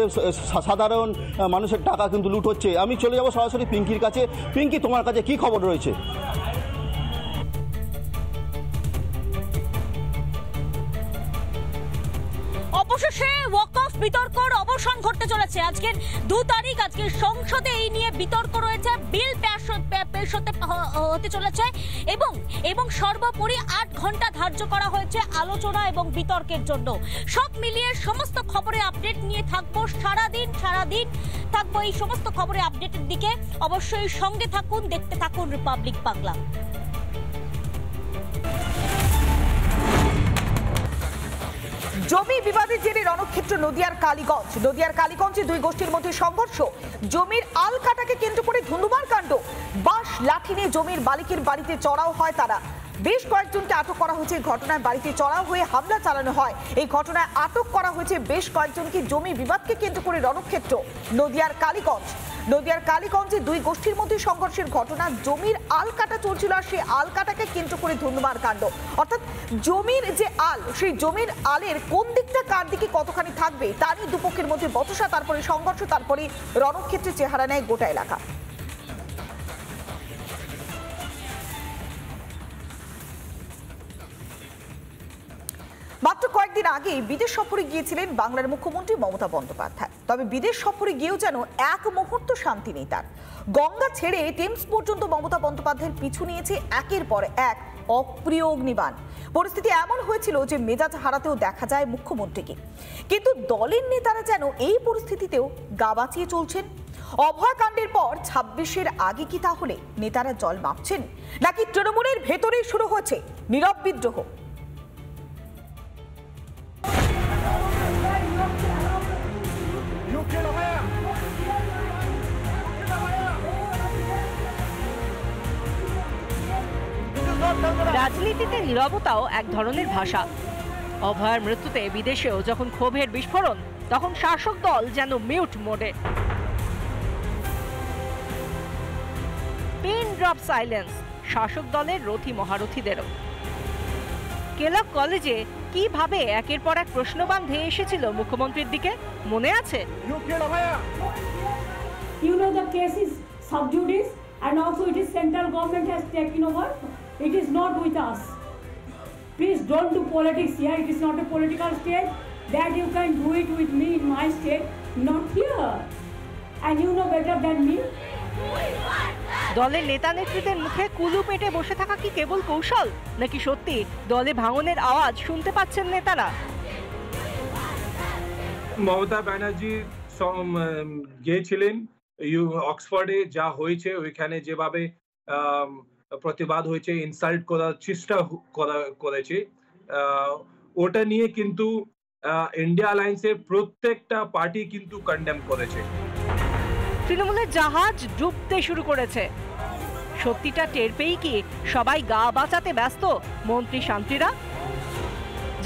সাধারণ মানুষের টাকা কিন্তু লুট হচ্ছে। আমি চলে যাব সরাসরি পিঙ্কির কাছে। পিঙ্কি, তোমার কাছে কি খবর রয়েছে? অবশেষে ওয়াকফ বিতর্কর অবসান ঘটতে চলেছে। আজকের 2 তারিখ, আজকের সংসদে এই নিয়ে বিতর্ক রয়েছে, বিল পেশ হতে চলেছে এবং সর্বোপরি 8 ঘন্টা ধার্য করা হয়েছে আলোচনা এবং বিতর্কের জন্য। সব মিলিয়ে সমস্ত খবরে আপডেট নিয়ে থাকবো সারাদিন থাকবো এই সমস্ত খবরে আপডেটের দিকে। অবশ্যই সঙ্গে থাকুন, দেখতে থাকুন রিপাবলিক বাংলা। জমি বিবাদের জেরে রণক্ষেত্র নদিয়ার কালীগঞ্জে 2 গোষ্ঠীর মধ্যে সংঘর্ষ। জমির আল কাটাকে কেন্দ্র করে ধুন্ধুমার কাণ্ড। বাঁশ লাঠি নিয়ে জমির মালিকের বাড়িতে চড়াও হয় তারা। বেশ কয়েকজনকে আটক করা হয়েছে। ঘটনায় বাড়িতে চড়াও হয়ে হামলা চালানো হয়। এই ঘটনায় আটক করা হয়েছে বেশ কয়েকজনকে। জমি বিবাদকে কেন্দ্র করে রণক্ষেত্র নদিয়ার কালীগঞ্জে 2 গোষ্ঠীর মধ্যে সংঘর্ষের ঘটনা। জমির আল কাটা চলছিল আর সেই আল কাটাকে কেন্দ্র করে ধুন্ধুমার কাণ্ড। অর্থাৎ জমির যে আল, সেই জমির আলের কোন দিকটা কার দিকে কতখানি থাকবে তা নিয়ে দুপক্ষের মধ্যে বচসা, তারপরে সংঘর্ষ, তারপরে রণক্ষেত্রে চেহারা নেয় গোটা এলাকা। মাত্র কয়েকদিন আগে বিদেশ সফরে গিয়েছিলেন বাংলার মুখ্যমন্ত্রী মমতা বন্দ্যোপাধ্যায়। তবে বিদেশ সফরে গিয়েও যেন এক মুহূর্ত শান্তি নেই তার। গঙ্গা ছেড়ে টেমস পর্যন্ত মমতা বন্দ্যোপাধ্যায়ের পিছু নিয়েছে একের পর এক অপ্রিয় অগ্নিবাণ। পরিস্থিতি এমন হয়েছিল যে মেজাজ হারাতেও দেখা যায় মুখ্যমন্ত্রীকে। কিন্তু দলের নেতারা যেন এই পরিস্থিতিতেও গা বাঁচিয়ে চলছেন। অভয়াকাণ্ডের পর 26-এর আগে কি তাহলে নেতারা জল মাপছেন, নাকি তৃণমূলের ভেতরেই শুরু হয়েছে নীরব বিদ্রোহ? রাজনীতিতে নীরবতাও এক ধরনের ভাষা। অভয়ার মৃত্যুতে বিদেশেও যখন ক্ষোভের বিস্ফোরণ, তখন শাসক দল যেন মিউট মোডে। পিন ড্রপ সাইলেন্স শাসক দলের রথী মহারথীদেরও। কেলগ কলেজে কিভাবে একের পর এক প্রশ্নবাণ ধেয়ে এসেছিল মুখ্যমন্ত্রীর দিকে, মনে আছে? You know the case is sub judice and also it is central government has taken over. It is not with us. Please don't do politics here. It is not a political state that you can do it with me in my state, not here. And you know better than me. দলের নেতা নেত্রীদের মুখে কুলু পেটে বসে থাকা কি কেবল কৌশল, নাকি সত্যি দলে ভাঙনের আওয়াজ শুনতে পাচ্ছেন নেতারা? মমতা ব্যানার্জি গিয়েছিলেন অক্সফোর্ডে, যা হয়েছে ওইখানে যেভাবে প্রতিবাদ হয়েছে, ইনসাল্ট করার চেষ্টা করেছে, ওটা নিয়ে কিন্তু ইন্ডিয়া অ্যালায়েন্সের প্রত্যেকটা পার্টি কিন্তু কন্ডেম করেছে। তৃণমূলের জাহাজ ডুবতে শুরু করেছে। সত্যিটা টের পেয়েই কি সবাই গা বাঁচাতে ব্যস্ত মন্ত্রী শান্তিরা,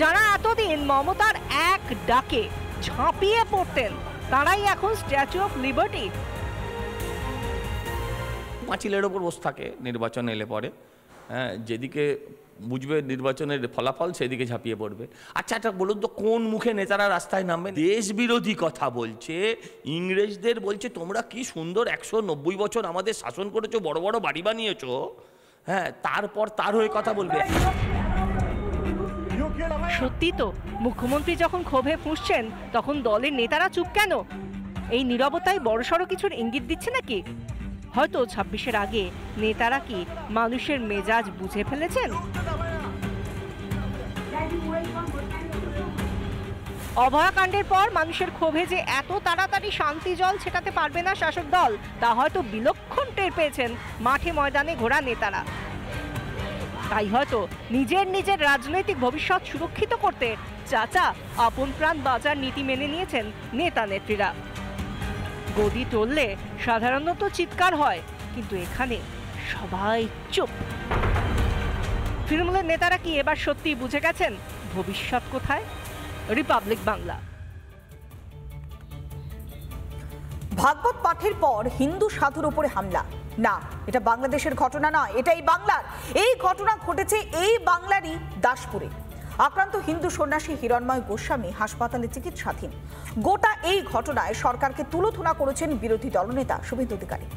যারা এতদিন মমতার এক ডাকে ঝাঁপিয়ে পড়তেন তারাই এখন স্ট্যাচু অফ লিবার্টি। পাঁচিলের ওপর বসে থাকে নির্বাচন এলে পরে, হ্যাঁ, যেদিকে বুঝবে নির্বাচনের ফলাফল সেদিকে ঝাঁপিয়ে পড়বে। আচ্ছা এটা বলুন তো, কোন মুখে নেতারা রাস্তায় নামবে? দেশ বিরোধী কথা বলছে, ইংরেজদের বলছে তোমরা কি সুন্দর 190 বছর আমাদের শাসন করেছো, বড় বড় বাড়ি বানিয়েছো, হ্যাঁ, তারপর তার হয়ে কথা বলবে। সত্যি তো, মুখ্যমন্ত্রী যখন ক্ষোভে ফুঁসছেন তখন দলের নেতারা চুপ কেন? এই নীরবতায় বড়সড় কিছুর ইঙ্গিত দিচ্ছে নাকি? হয়তো 26-এর আগে নেতারা কি মানুষের মেজাজ বুঝে ফেলেছেন? অভয়াকাণ্ডের পর মানুষের ক্ষোভে যে এত তাড়াতাড়ি শান্তি জল ছেটাতে পারবে না শাসক দল, তা হয়তো বিলক্ষণ টের পেয়েছেন মাঠে ময়দানে ঘোরা নেতারা। তাই হয়তো নিজের রাজনৈতিক ভবিষ্যৎ সুরক্ষিত করতে চাচা আপন প্রাণ বাজার নীতি মেনে নিয়েছেন নেতা নেত্রীরা। গদি টললে সাধারণত চিৎকার হয়, কিন্তু এখানে সবাই চুপ। তৃণমূলের নেতারা কি এবার সত্যি বুঝে গেছেন ভবিষ্যৎ কোথায়? রিপাবলিক বাংলা। ভাগবত পাঠের পর হিন্দু সাধুর উপরে হামলা, না এটা বাংলাদেশের ঘটনা নয়, এটা এই বাংলার। এই ঘটনা ঘটেছে এই বাংলারই দাসপুরে। আক্রান্ত হিন্দু সন্ন্যাসী হিরণময় গোস্বামী হাসপাতালে চিকিৎসাধীন। গোটা এই ঘটনায় সরকারকে তুলোধনা করেছেন বিরোধী দলনেতা শুভেন্দু অধিকারী।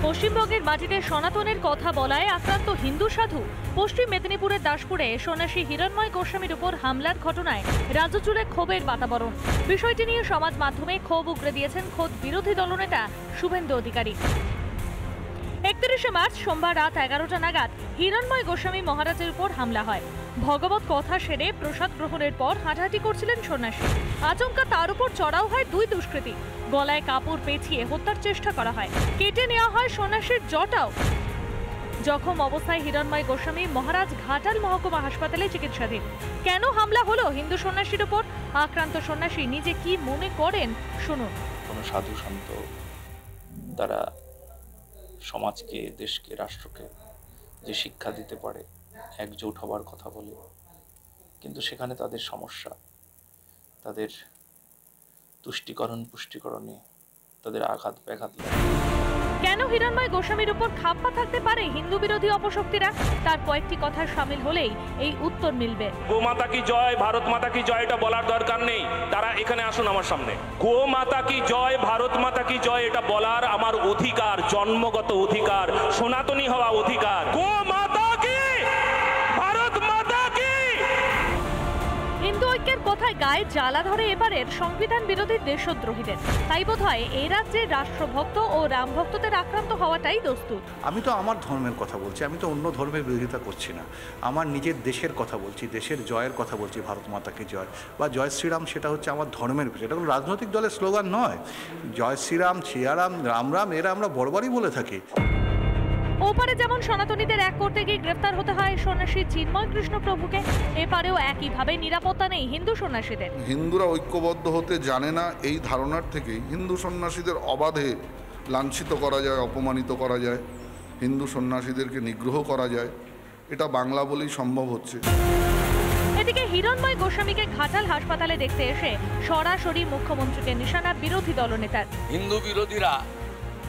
পশ্চিমবঙ্গের মাটিতে সনাতনের কথা বলায় আক্রান্ত হিন্দু সাধু। পশ্চিম মেদিনীপুরের দাসপুরে সন্ন্যাসী হিরণময় গোস্বামীর উপর হামলার ঘটনায় রাজ্য জুড়ে ক্ষোভের বাতাবরণ। বিষয়টি নিয়ে সমাজ মাধ্যমে ক্ষোভ উগরে দিয়েছেন খোদ বিরোধী দলনেতা শুভেন্দু অধিকারী। 31শে মার্চ সোমবার রাত 11টা নাগাদ হিরণময় গোস্বামী মহারাজের উপর হামলা হয়। ভগবত কথা সেরে প্রসাদ গ্রহণের পর হাঁটাহাঁটি করছিলেন সন্ন্যাসী। আচমকা তার উপর চড়াও হয় দুই দুষ্কৃতী। গলায় কাপড় পেঁচিয়ে হত্যার চেষ্টা করা হয়। কেটে নেওয়া হয় সন্ন্যাসীর জটাও। জখম অবস্থায় হিরণময় গোস্বামী মহারাজ ঘাটাল মহকুমা হাসপাতালে চিকিৎসাধীন। কেন হামলা হলো হিন্দু সন্ন্যাসীর উপর? আক্রান্ত সন্ন্যাসী নিজে কি মনে করেন শুনুন। কোন সাধু সন্ত তারা সমাজকে, দেশকে, রাষ্ট্রকে যে শিক্ষা দিতে পারে, একজোট হবার কথা বলে, কিন্তু সেখানে তাদের সমস্যা, তাদের তুষ্টিকরণ পুষ্টিকরণে তাদের আঘাত ব্যাঘাত লাগে। কেন হিরণময় গোস্বামীর উপর খাপ্পা থাকতে পারে হিন্দু বিরোধী অপশক্তিরা? তার কয়েকটি কথা শামিল হলেই এই উত্তর মিলবে। গো মাতা কি জয়, ভারত মাতা কি জয়, এটা বলার দরকার নেই। তারা এখানে আসুন আমার সামনে। গো মাতা কি জয়, ভারত মাতা কি জয়, এটা বলার আমার অধিকার, জন্মগত অধিকার, সনাতনী হওয়া অধিকার। গো মাতা কি, ভারত মাতা কি। হিন্দু ঐক্যের কথায় গায়ে জ্বালা ধরে এবারের সংবিধান বিরোধী দেশদ্রোহীদের। তাই বোধহয় এই রাজ্যে রাষ্ট্রভক্ত ও রামভক্তদের আক্রান্ত হওয়াটাই দস্তুর। আমি তো আমার ধর্মের কথা বলছি, আমি তো অন্য ধর্মের বিরোধিতা করছি না। আমার নিজের দেশের কথা বলছি, দেশের জয়ের কথা বলছি। ভারত মাতাকে জয় বা জয় শ্রীরাম, সেটা হচ্ছে আমার ধর্মের বিষয়। এটা কোনো রাজনৈতিক দলের স্লোগান নয়। জয় শ্রীরাম, সিয়ারাম, রাম রাম, এরা আমরা বরাবরই বলে থাকি। ওপারে যেমন সনাতনীদের এক করতে গিয়ে গ্রেফতার হতে হয় সন্ন্যাসী চিন্ময় কৃষ্ণ প্রভুকে, এপারেও একইভাবে নিরাপত্তা নেই হিন্দু সন্ন্যাসীদের। হিন্দুরা ঐক্যবদ্ধ হতে জানে না, এই ধারণার থেকেই হিন্দু সন্ন্যাসীদের অবাধে লাঞ্ছিত করা যায়, অপমানিত করা যায়, হিন্দু সন্ন্যাসীদেরকে নিগ্রহ করা যায়। এটা বাংলা বলেই সম্ভব হচ্ছে। এদিকে হিরণময় গোস্বামীকে ঘাটাল হাসপাতালে দেখতে এসে সরাসরি মুখ্যমন্ত্রীকে নিশানা বিরোধী দলনেতার। হিন্দু বিরোধীরা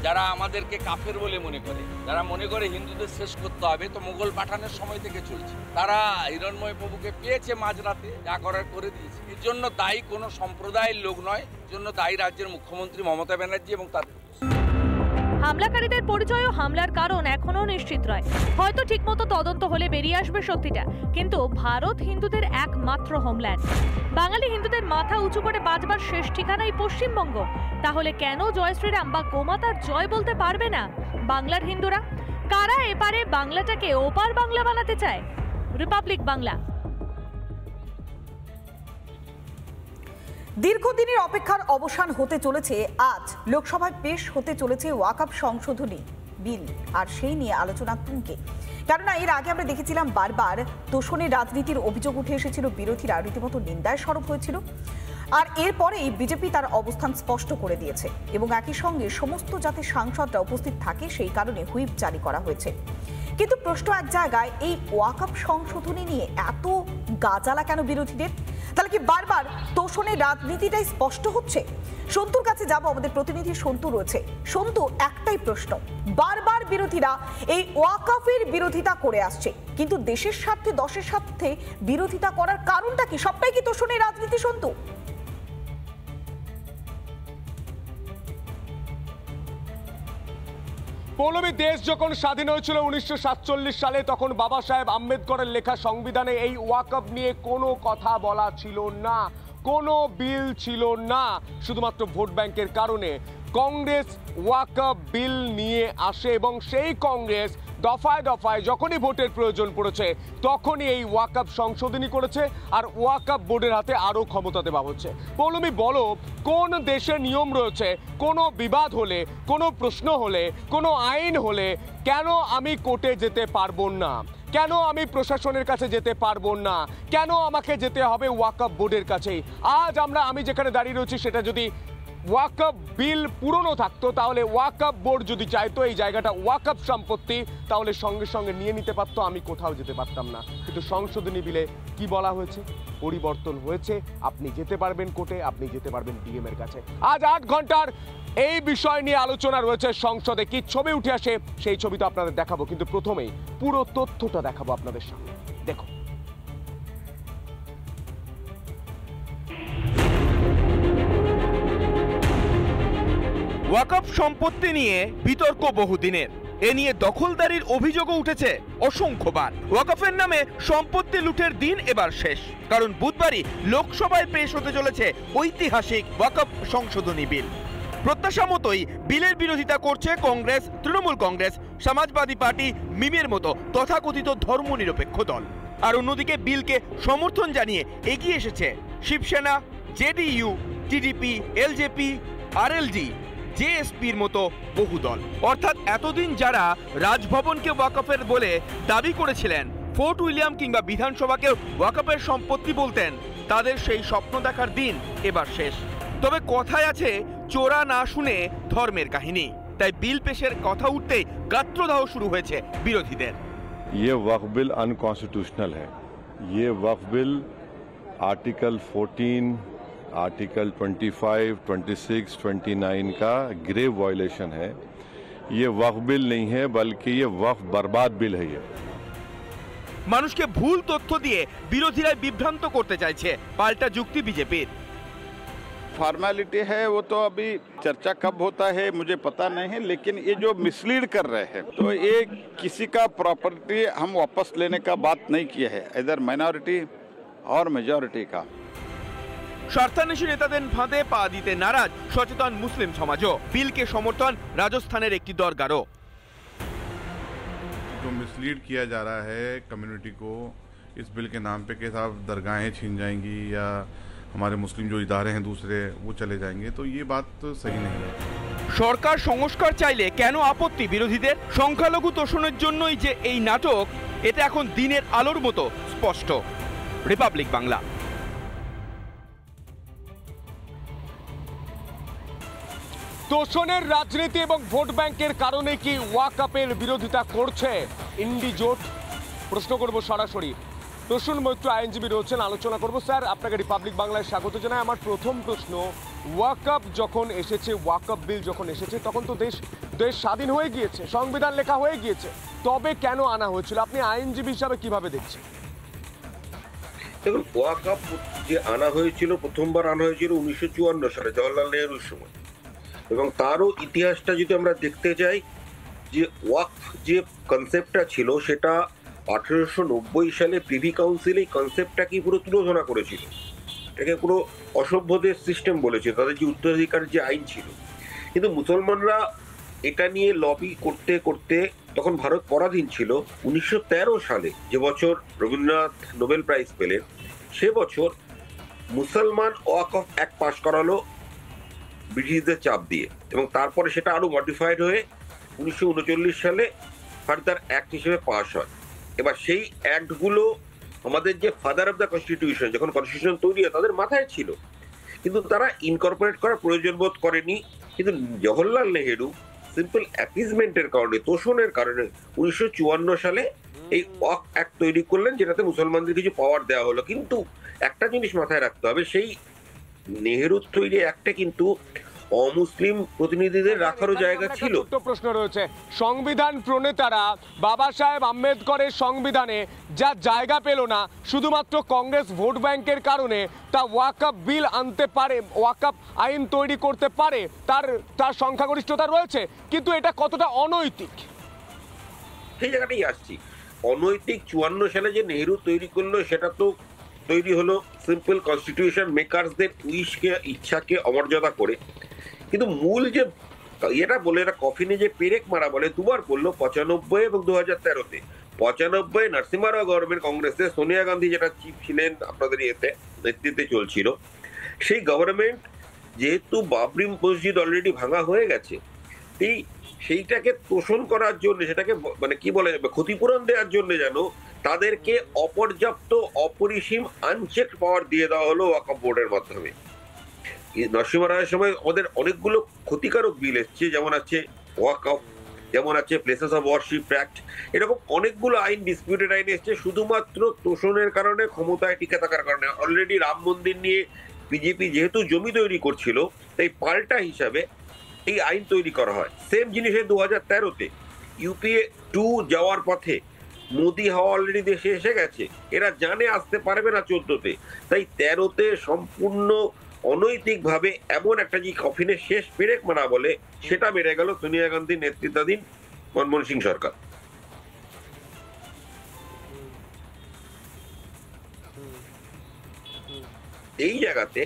যারা আমাদেরকে কাফের বলে মনে করে, যারা মনে করে হিন্দুদের শেষ করতে হবে, তো মোগল পাঠানের সময় থেকে চলছে। তারা হিরণময় প্রভুকে পেয়েছে মাঝরাতে, যা করার করে দিয়েছে। এর জন্য দায়ী কোনো সম্প্রদায়ের লোক নয়, এর জন্য দায়ী রাজ্যের মুখ্যমন্ত্রী মমতা ব্যানার্জি এবং তাদের। হামলাকারীদের পরিচয় ও হামলার কারণ এখনো নিশ্চিত নয়। হয়তো ঠিকমতো তদন্ত হলে বেরিয়ে আসবে সত্যিটা। কিন্তু ভারত হিন্দুদের একমাত্র হোমল্যান্ড। বাঙালি হিন্দুদের মাথা উঁচু করে বাঁচবার শেষ ঠিকানাই পশ্চিমবঙ্গ। তাহলে কেন জয় শ্রীরাম বা গোমাতার জয় বলতে পারবে না বাংলার হিন্দুরা? কারা এপারে বাংলাটাকে ওপার বাংলা বানাতে চায়? রিপাবলিক বাংলা। দীর্ঘদিনের অপেক্ষার অবসান হতে চলেছে আজ। লোকসভায় পেশ হতে চলেছে ওয়াকফ সংশোধনী বিল, আর সেই নিয়ে আলোচনা তুঙ্গে। কেননা এর আগে আমরা দেখেছিলাম বারবার তোষণের রাজনীতির অভিযোগ উঠে এসেছিল, বিরোধীরা রীতিমতো নিন্দায় সরব হয়েছিল। আর এরপরেই বিজেপি তার অবস্থান স্পষ্ট করে দিয়েছে এবং একই সঙ্গে সমস্ত জাতির সাংসদরা উপস্থিত থাকে, সেই কারণে হুইপ জারি করা হয়েছে। কিন্তু প্রশ্ন এক জায়গায়, এই ওয়াকফ সংশোধনী নিয়ে এত গাজালা কেন বিরোধীদের? তাহলে কি বারবার তোষণের রাজনীতিটাই স্পষ্ট হচ্ছে? সন্তুর কাছে যাব, আমাদের প্রতিনিধি সন্তু রয়েছে। সন্তু, একটাই প্রশ্ন, বারবার বিরোধীরা এই ওয়াকফের বিরোধিতা করে আসছে, কিন্তু দেশের স্বার্থে দশের স্বার্থে বিরোধিতা করার কারণটা কি? সবটাই কি তোষণের রাজনীতি, সন্তু? পৌলমী, দেশ যখন স্বাধীন হয়েছিল 1947 সালে, তখন বাবা সাহেব আম্বেদকরের লেখা সংবিধানে এই ওয়াকফ নিয়ে কোনো কথা বলা ছিল না, কোনো বিল ছিল না। শুধুমাত্র ভোট ব্যাংকের কারণে কংগ্রেস ওয়াকফ বিল নিয়ে আসে এবং সেই কংগ্রেস দফায় দফায় যখনই ভোটের প্রয়োজন পড়েছে তখনই এই ওয়াকফ সংশোধনী করেছে, আর ওয়াকফ বোর্ডের হাতে আরও ক্ষমতা দেওয়া হচ্ছে। পৌলমী, বলো, কোন দেশে নিয়ম রয়েছে কোনো বিবাদ হলে, কোনো প্রশ্ন হলে, কোনো আইন হলে কেন আমি কোর্টে যেতে পারবো না? কেন আমি প্রশাসনের কাছে যেতে পারবো না? কেন আমাকে যেতে হবে ওয়াকফ বোর্ডের কাছেই? আজ আমি যেখানে দাঁড়িয়ে রয়েছি, সেটা যদি ওয়াকফ বিল পুরনো থাকতো, তাহলে ওয়াকফ বোর্ড যদি চাইতো এই জায়গাটা ওয়াকফ সম্পত্তি, তাহলে সঙ্গে সঙ্গে নিয়ে নিতে পারতো, আমি কোথাও যেতে পারতাম না। কিন্তু সংশোধনী বিলে কি বলা হয়েছে? পরিবর্তন হয়েছে, আপনি যেতে পারবেন কোর্টে, আপনি যেতে পারবেন ডিএম এর কাছে। আজ 8 ঘন্টার এই বিষয় নিয়ে আলোচনা রয়েছে সংসদে। কি ছবি উঠে আসে সেই ছবি তো আপনাদের দেখাবো, কিন্তু প্রথমেই পুরো তথ্যটা দেখাবো আপনাদের সামনে। দেখো, ওয়াকফ সম্পত্তি নিয়ে বিতর্ক বহুদিনের। এ নিয়ে দখলদারির অভিযোগও উঠেছে অসংখ্যবার। ওয়াকফের নামে সম্পত্তি লুটের দিন এবার শেষ, কারণ বুধবারই লোকসভায় পেশ হতে চলেছে ঐতিহাসিক ওয়াকফ সংশোধনী বিল। প্রত্যাশা মতোই বিলের বিরোধিতা করছে কংগ্রেস, তৃণমূল কংগ্রেস, সমাজবাদী পার্টি, মিমের মতো তথাকথিত ধর্মনিরপেক্ষ দল। আর অন্যদিকে বিলকে সমর্থন জানিয়ে এগিয়ে এসেছে Shiv Sena, JDU, TDP, LJP, RLD, জেএসপির মতো বহু দল। অর্থাৎ এতদিন যারা রাজভবনকে ওয়াকফের বলে দাবি করেছিলেন, ফোর্ট উইলিয়াম কিংবা বিধানসভাকে ওয়াকফের সম্পত্তি বলতেন, তাদের সেই স্বপ্ন দেখার দিন এবার শেষ। তবে কথায় আছে, চোরা না শুনে ধর্মের কাহিনী। তাই বিল পেশের কথা উঠতেই গাত্রদাহ শুরু হয়েছে বিরোধীদের। ये वक्फ बिल अनकॉन्स्टिट्यूशनल है। ये वक्फ बिल आर्टिकल 14, आर्टिकल 25, 26, 29 का ग्रेव वायलेशन है। ये वक्फ बिल नहीं है, बल्कि ये वक्फ बर्बाद बिल है। ये মানুষকে ভুল তথ্য দিয়ে বিরোধীরা বিভ্রান্ত করতে চাইছে, পাল্টা যুক্তি বিজেপির। फॉर्मेलिटी है वो तो अभी चर्चा कब होता है मुझे पता नहीं है, लेकिन ये जो मिसलीड कर रहे हैं, तो ये किसी का प्रॉपर्टी हम वापस लेने का बात नहीं किया है, इधर माइनॉरिटी और मेजॉरिटी का। স্বার্থান্বেষী নেতাদের ফাঁদে পা দিতে নারাজ সচেতন মুসলিম সমাজও। বিলকে সমর্থন রাজস্থানের একটি দরগারও। जो मिसलीड किया जा रहा है कम्युनिटी को इस बिल के नाम पे कि साहब दरगाहें छीन जाएंगी या हमारे मुस्लिम जो इदारे हैं दूसरे वो चले जाएंगे, तो ये बात तो सही नहीं है। সরকার সংস্কার চাইলে কেন আপত্তি বিরোধীদের? সংখ্যালঘু তোষণের জন্যই যে এই নাটক, এটা এখন দিনের আলোর মতো স্পষ্ট। রিপাবলিক বাংলা। তোষণের রাজনীতি এবং ভোট ব্যাংকের কারণে কি ওয়াকফের বিরোধিতা করছে ইন্ডি জোট? প্রশ্ন করব সরাসরি। প্রসূন মৈত্র আইনজীবী রয়েছেন, আলোচনা করব। স্যার, আপনাকে রিপাবলিক বাংলায় স্বাগত জানাই। আমার প্রথম প্রশ্ন, ওয়াকফ যখন এসেছে, ওয়াকফ বিল যখন এসেছে, তখন তো দেশ স্বাধীন হয়ে গিয়েছে, সংবিধান লেখা হয়ে গিয়েছে, তবে কেন আনা হয়েছিল? আপনি আইনজীবী হিসাবে কিভাবে দেখছেন? দেখুন, ওয়াকফ যে আনা হয়েছিল, প্রথমবার আনা হয়েছিল 1954 সালে জওয়াহরলাল নেহরুর সময়, এবং তারও ইতিহাসটা যদি আমরা দেখতে যাই, যে ওয়াকফ যে কনসেপ্টটা ছিল সেটা 1890 সালে প্রিভি কাউন্সিল এই কনসেপ্টটাকে পুরো তুলোধনা করেছিল। এটাকে পুরো অসভ্যদের সিস্টেম বলেছিল, তাদের যে উত্তরাধিকার যে আইন ছিল। কিন্তু মুসলমানরা এটা নিয়ে লবি করতে করতে, তখন ভারত পরাধীন ছিল। 1913 সালে, যে বছর রবীন্দ্রনাথ নোবেল প্রাইজ পেলেন, সে বছর মুসলমান ওয়াকফ অ্যাক্ট পাশ করালো ব্রিটিশদের চাপ দিয়ে, এবং তারপরে সেটা আরো মডিফাইড হয়ে 1939 সালে ফার্দার অ্যাক্ট হিসেবে পাশ হয়। এবার সেই অ্যাক্টগুলো আমাদের যে ফাদার অফ দ্য কনস্টিটিউশন, যখন কনস্টিটিউশন তৈরি হয়, তাদের মাথায় ছিল, কিন্তু তারা ইনকর্পোরেট করার প্রয়োজন বোধ করেনি। কিন্তু জওহরলাল নেহেরু সিম্পল অ্যাপিজমেন্টের কারণে, তোষণের কারণে 1954 সালে এই ওয়াকফ অ্যাক্ট তৈরি করলেন, যেটাতে মুসলমানদের কিছু পাওয়ার দেওয়া হলো। কিন্তু একটা জিনিস মাথায় রাখতে হবে, সেই নেহেরুর তৈরি একটা কিন্তু অমুসলিম প্রতিনিধিদের রাখারও জায়গা ছিল। ছোট্ট প্রশ্ন রয়েছে, সংবিধান প্রণেতারা বাবা সাহেব আম্বেদকরের সংবিধানে যা জায়গা পেল না শুধুমাত্র কংগ্রেস ভোট ব্যাংকের কারণে, তা ওয়াকফ বিল আনতে পারে, ওয়াকফ আইন তৈরি করতে পারে, তার সংখ্যাগরিষ্ঠতা রয়েছে, কিন্তু এটা কতটা অনৈতিক সেই জায়গাটাই আসছি। অনৈতিক 54 সালে যে নেহেরু তৈরি করলো, সেটা তো তৈরি হলো সিম্পল কনস্টিটিউশন মেকারসদের উইশকে, ইচ্ছাকে অমর্যাদা করে। কিন্তু মূল যে এটা বলে, এটা কফিনে যে পেরেক মারা বলে, দুবার বললো 95 এবং 2013-তে। 95 নরসিংহ রাও গভর্নমেন্ট, কংগ্রেসে সোনিয়া গান্ধী যেটা চিফ ছিলেন, আপনাদের ইয়েতে নেতৃত্বে চলছিল, সেই গভর্নমেন্ট যেহেতু বাবরি মসজিদ অলরেডি ভাঙা হয়ে গেছে, সেইটাকে তোষণ করার জন্য, সেটাকে মানে কি বলে, ক্ষতিপূরণ দেওয়ার জন্য যেন তাদেরকে অপর্যাপ্ত, অপরিসীম আনচেক পাওয়ার দিয়ে দেওয়া হলো ওয়াকফ বোর্ডের মাধ্যমে। নরসিংহ রায়ের সময় আমাদের অনেকগুলো ক্ষতিকারক বিল এসছে, যেমন আছে ওয়াকফ, যেমন আছে প্লেসেস অফ ওয়ারশিপ অ্যাক্ট, এরকম অনেকগুলো আইন, ডিসপিউটেড আইন এসছে শুধুমাত্র তোষণের কারণে, ক্ষমতায় টিকে থাকার কারণে। অলরেডি রাম মন্দির নিয়ে বিজেপি যেহেতু জমি তৈরি করছিল, তাই পাল্টা হিসাবে এই আইন তৈরি করা হয়। সেম জিনিসে 2013-তে ইউপিএ 2 যাওয়ার পথে মোদি হাওয়া অলরেডি দেশে এসে গেছে, এরা জানে আসতে পারবে না 14-তে, তাই 13-তে সম্পূর্ণ অনৈতিকভাবে এমন একটা যে কফিনের শেষ পেরেক মারা বলে, সেটা বেড়ে গেল সোনিয়া গান্ধীর নেতৃত্বাধীন মনমোহন সিং সরকার। এই জায়গাতে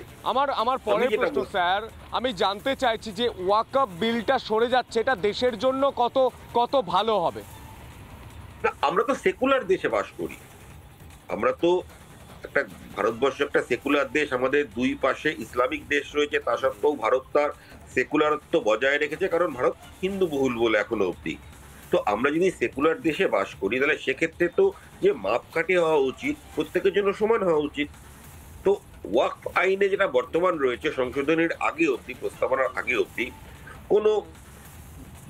আমার পরের প্রশ্ন স্যার, আমি জানতে চাইছি যে ওয়াকফ বিলটা সরে যাচ্ছে, এটা দেশের জন্য কত ভালো হবে? না, আমরা তো সেকুলার দেশে বাস করি, আমরা তো একটা, ভারতবর্ষ একটা সেকুলার দেশ, আমাদের দুই পাশে ইসলামিক দেশ রয়েছে, তা সত্ত্বেও ভারত তার সেকুলারত্ব বজায় রেখেছে, কারণ ভারত হিন্দু বহুল বলে এখনো অব্দি। তো আমরা যদি সেকুলার দেশে বাস করি, তাহলে সেক্ষেত্রে তো যে মাপকাঠি হওয়া উচিত, প্রত্যেকের জন্য সমান হওয়া উচিত। তো ওয়াকফ আইনে যেটা বর্তমান রয়েছে, সংশোধনের আগে অবধি, প্রস্তাবনার আগে অবধি, কোনো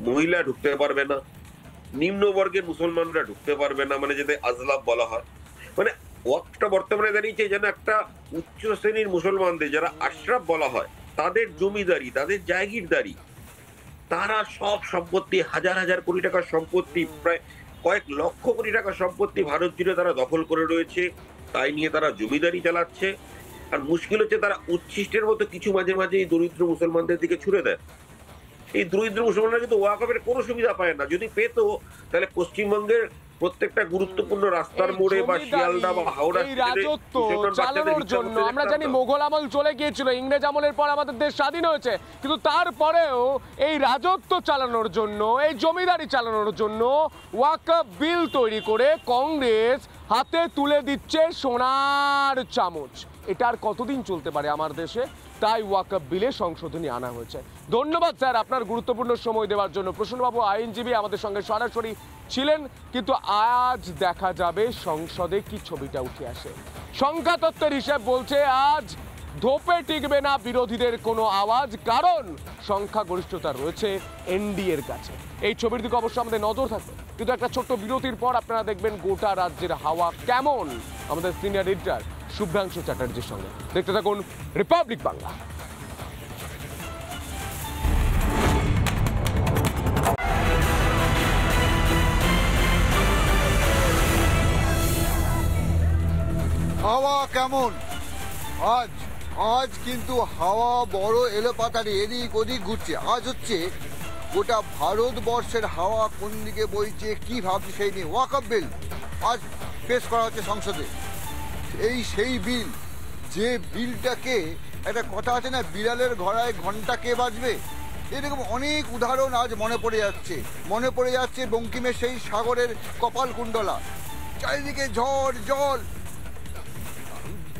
মহিলা ঢুকতে পারবে না, নিম্নবর্গের মুসলমানরা ঢুকতে পারবে না, মানে যেটা আজলাব বলা হয়। মানে ওয়াকফটা বর্তমানে দাঁড়িয়েছে যেন একটা উচ্চ শ্রেণীর মুসলমানদের, যারা আশরাফ বলা হয়, তাদের জমিদারি, তাদের জায়গিরদারি, তারা সব সম্পত্তি, হাজার হাজার কোটি টাকার সম্পত্তি, প্রায় কয়েক লক্ষ কোটি টাকার সম্পত্তি ভারত জুড়ে তারা দখল করে রয়েছে, তাই নিয়ে তারা জমিদারি চালাচ্ছে। আর মুশকিল হচ্ছে, তারা উচ্ছিষ্টের মতো কিছু মাঝে মাঝে এই দরিদ্র মুসলমানদের দিকে ছুড়ে দেয়। এই দরিদ্র মুসলমানরা কিন্তু ওয়াকফের কোনো সুবিধা পায় না। যদি পেত, তাহলে পশ্চিমবঙ্গের প্রত্যেকটা গুরুত্বপূর্ণ রাস্তার মোড়ে বা শিয়ালদা বা হাওড়া রাজত্ব চালানোর জন্য, আমরা জানি মোগল আমল চলে গিয়েছিল, ইংরেজ আমলের পর আমাদের দেশ স্বাধীন হয়েছে, কিন্তু তারপরেও এই রাজত্ব চালানোর জন্য, এই জমিদারি চালানোর জন্য ওয়াকফ বিল তৈরি করে কংগ্রেস হাতে তুলে দিচ্ছে সোনার চামচ। এটা আর কতদিন চলতে পারে আমার দেশে? তাই ওয়াকফ বিলে সংশোধনী আনা হয়েছে। ধন্যবাদ স্যার আপনার গুরুত্বপূর্ণ সময় দেওয়ার জন্য। প্রসন্নবাবু আইনজীবী আমাদের সঙ্গে সরাসরি ছিলেন, কিন্তু আজ দেখা যাবে সংসদে কি ছবিটা উঠে আসে। সংখ্যাতত্ত্বের হিসেব বলছে আজ ধোপে টিকবে না বিরোধীদের কোনো আওয়াজ, কারণ সংখ্যাগরিষ্ঠতা রয়েছে এনডিএর কাছে। এই ছবির দিকে অবশ্য আমাদের নজর থাকবে, কিন্তু একটা ছোট্ট বিরতির পর আপনারা দেখবেন গোটা রাজ্যের হাওয়া কেমন আমাদের সিনিয়র এডিটর শুভ্রাংশু চ্যাটার্জির সঙ্গে। দেখতে থাকুন রিপাবলিক বাংলা। হাওয়া কেমন আজ কিন্তু হাওয়া বড় এলোপাতাড়ি এদিক ওদিক ঘুরছে। আজ হচ্ছে গোটা ভারতবর্ষের হাওয়া কোন দিকে বইছে, কি ভাবছে সেই নিয়ে ওয়াকফ বিল আজ পেশ করা হচ্ছে সংসদে। সেই বিল, যে বিলটাকে, একটা কথা আছে না, বিড়ালের ঘোড়ায় ঘন্টা কে বাজবে, এরকম অনেক উদাহরণ আজ মনে পড়ে যাচ্ছে বঙ্কিমের সেই সাগরের কপালকুণ্ডলা। চারিদিকে ঝড় জল,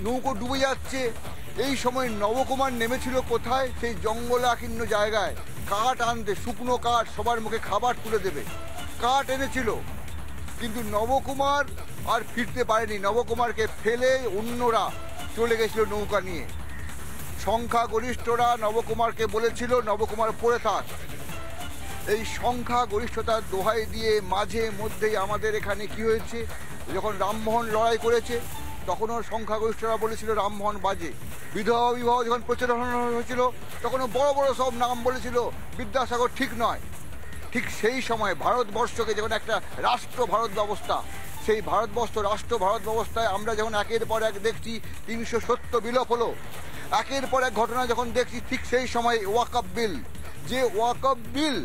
নৌকো ডুবে যাচ্ছে। এই সময় নবকুমার নেমেছিল কোথায়? সেই জঙ্গলাকীর্ণ জায়গায় কাঠ আনতে, শুকনো কাঠ, সবার মুখে খাবার তুলে দেবে, কাঠ এনেছিল। কিন্তু নবকুমার আর ফিরতে পারেনি, নবকুমারকে ফেলে অন্যরা চলে গেছিল নৌকা নিয়ে। সংখ্যাগরিষ্ঠরা নবকুমারকে বলেছিল, নবকুমার পড়ে থাক। এই সংখ্যাগরিষ্ঠতার দোহাই দিয়ে মাঝে মধ্যেই আমাদের এখানে কি হয়েছে, যখন রামমোহন লড়াই করেছে তখনও সংখ্যাগরিষ্ঠরা বলেছিল রামমোহন বাজে। বিধবা বিবাহ যখন প্রচলন হয়েছিল তখনও বড় বড় সব নাম বলেছিল বিদ্যাসাগর ঠিক নয়। ঠিক সেই সময় ভারতবর্ষকে যখন একটা রাষ্ট্র ভারত ব্যবস্থা, সেই ভারতবর্ষ রাষ্ট্র ভারত ব্যবস্থায় আমরা যখন একের পর এক দেখছি 370 বিলোপ হলো, একের পর এক ঘটনা যখন দেখছি, ঠিক সেই সময় ওয়াকফ বিল, যে ওয়াকফ বিল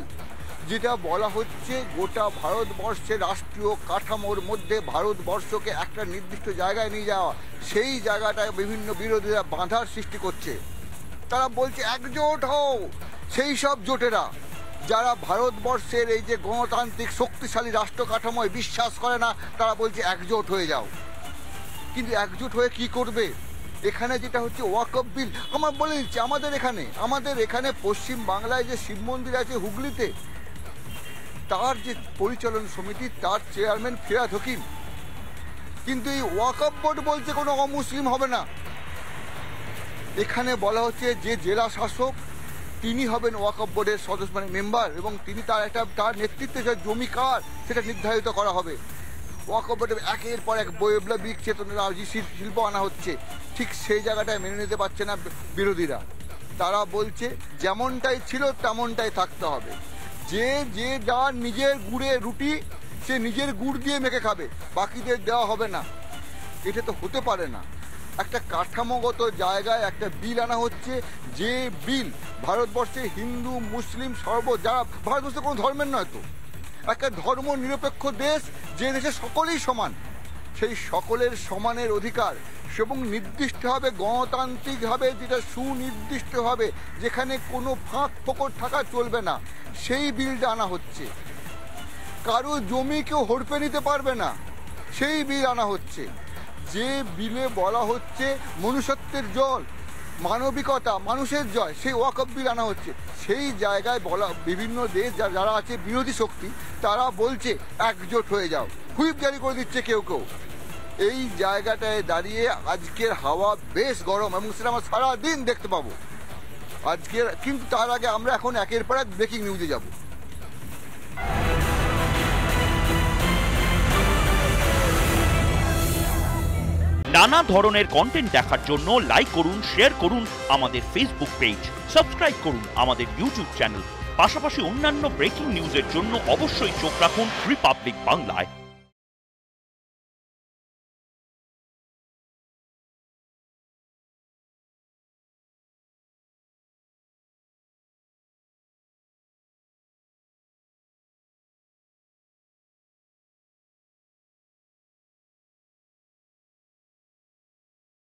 যেটা বলা হচ্ছে গোটা ভারতবর্ষের রাষ্ট্রীয় কাঠামোর মধ্যে ভারতবর্ষকে একটা নির্দিষ্ট জায়গায় নিয়ে যাওয়া, সেই জায়গাটায় বিভিন্ন বিরোধীরা বাধার সৃষ্টি করছে। তারা বলছে একজোট হও। সেই সব জোটেরা যারা ভারতবর্ষের এই যে গণতান্ত্রিক শক্তিশালী রাষ্ট্র কাঠামোয় বিশ্বাস করে না, তারা বলছে একজোট হয়ে যাও। কিন্তু একজোট হয়ে কি করবে? এখানে যেটা হচ্ছে ওয়াকফ বিল, আমার বলে দিচ্ছি, আমাদের এখানে পশ্চিম বাংলায় যে শিব মন্দির আছে হুগলিতে, তার যে পরিচালন সমিতি, তার চেয়ারম্যান ফিরাদ হকিম। কিন্তু এই ওয়াকফ বোর্ড বলছে কোনো অমুসলিম হবে না। এখানে বলা হচ্ছে যে জেলা শাসক তিনি হবেন ওয়াকফ বোর্ডের সদস্য, মানে মেম্বার, এবং তিনি তার নেতৃত্বে যে জমি কার সেটা নির্ধারিত করা হবে। ওয়াকফ বোর্ডে একের পর এক বৈপ্লবিক চেতনা শিল্প আনা হচ্ছে, ঠিক সেই জায়গাটায় মেনে নিতে পারছে না বিরোধীরা। তারা বলছে যেমনটাই ছিল তেমনটাই থাকতে হবে। যে যার নিজের গুড়ে রুটি সে নিজের গুড় দিয়ে মেখে খাবে, বাকিদের দেওয়া হবে না। এটা তো হতে পারে না। একটা কাঠামোগত জায়গায় একটা বিল আনা হচ্ছে, যে বিল ভারতবর্ষে হিন্দু মুসলিম যারা ভারতবর্ষে কোনো ধর্মের নয়, তো একটা ধর্ম নিরপেক্ষ দেশ, যে দেশে সকলেই সমান, সেই সকলের সমানের অধিকার এবং নির্দিষ্টভাবে গণতান্ত্রিকভাবে যেটা সুনির্দিষ্টভাবে যেখানে কোনো ফাঁক ফোকর থাকা চলবে না, সেই বিলটা আনা হচ্ছে। কারো জমি কেউ হড়পে নিতে পারবে না, সেই বিল আনা হচ্ছে। যে বিলে বলা হচ্ছে মনুষ্যত্বের জয়, মানবিকতা, মানুষের জয়, সেই ওয়াকফ বিল আনা হচ্ছে। সেই জায়গায় বলা বিভিন্ন দেশ যারা আছে বিরোধী শক্তি, তারা বলছে একজোট হয়ে যাও, হুইপ জারি করে দিচ্ছে কেউ কেউ। এই জায়গাটায় দাঁড়িয়ে আজকের হাওয়া বেশ গরম, এবং সেটা আমরা সারাদিন দেখতে পাবো আজকের। কিন্তু তার আগে আমরা এখন একের পর এক ব্রেকিং নিউজে যাব। নানা ধরনের কন্টেন্ট দেখার জন্য লাইক করুন, শেয়ার করুন আমাদের ফেসবুক পেজ, সাবস্ক্রাইব করুন আমাদের ইউটিউব চ্যানেল। পাশাপাশি অন্যান্য ব্রেকিং নিউজের জন্য অবশ্যই চোখ রাখুন রিপাবলিক বাংলায়।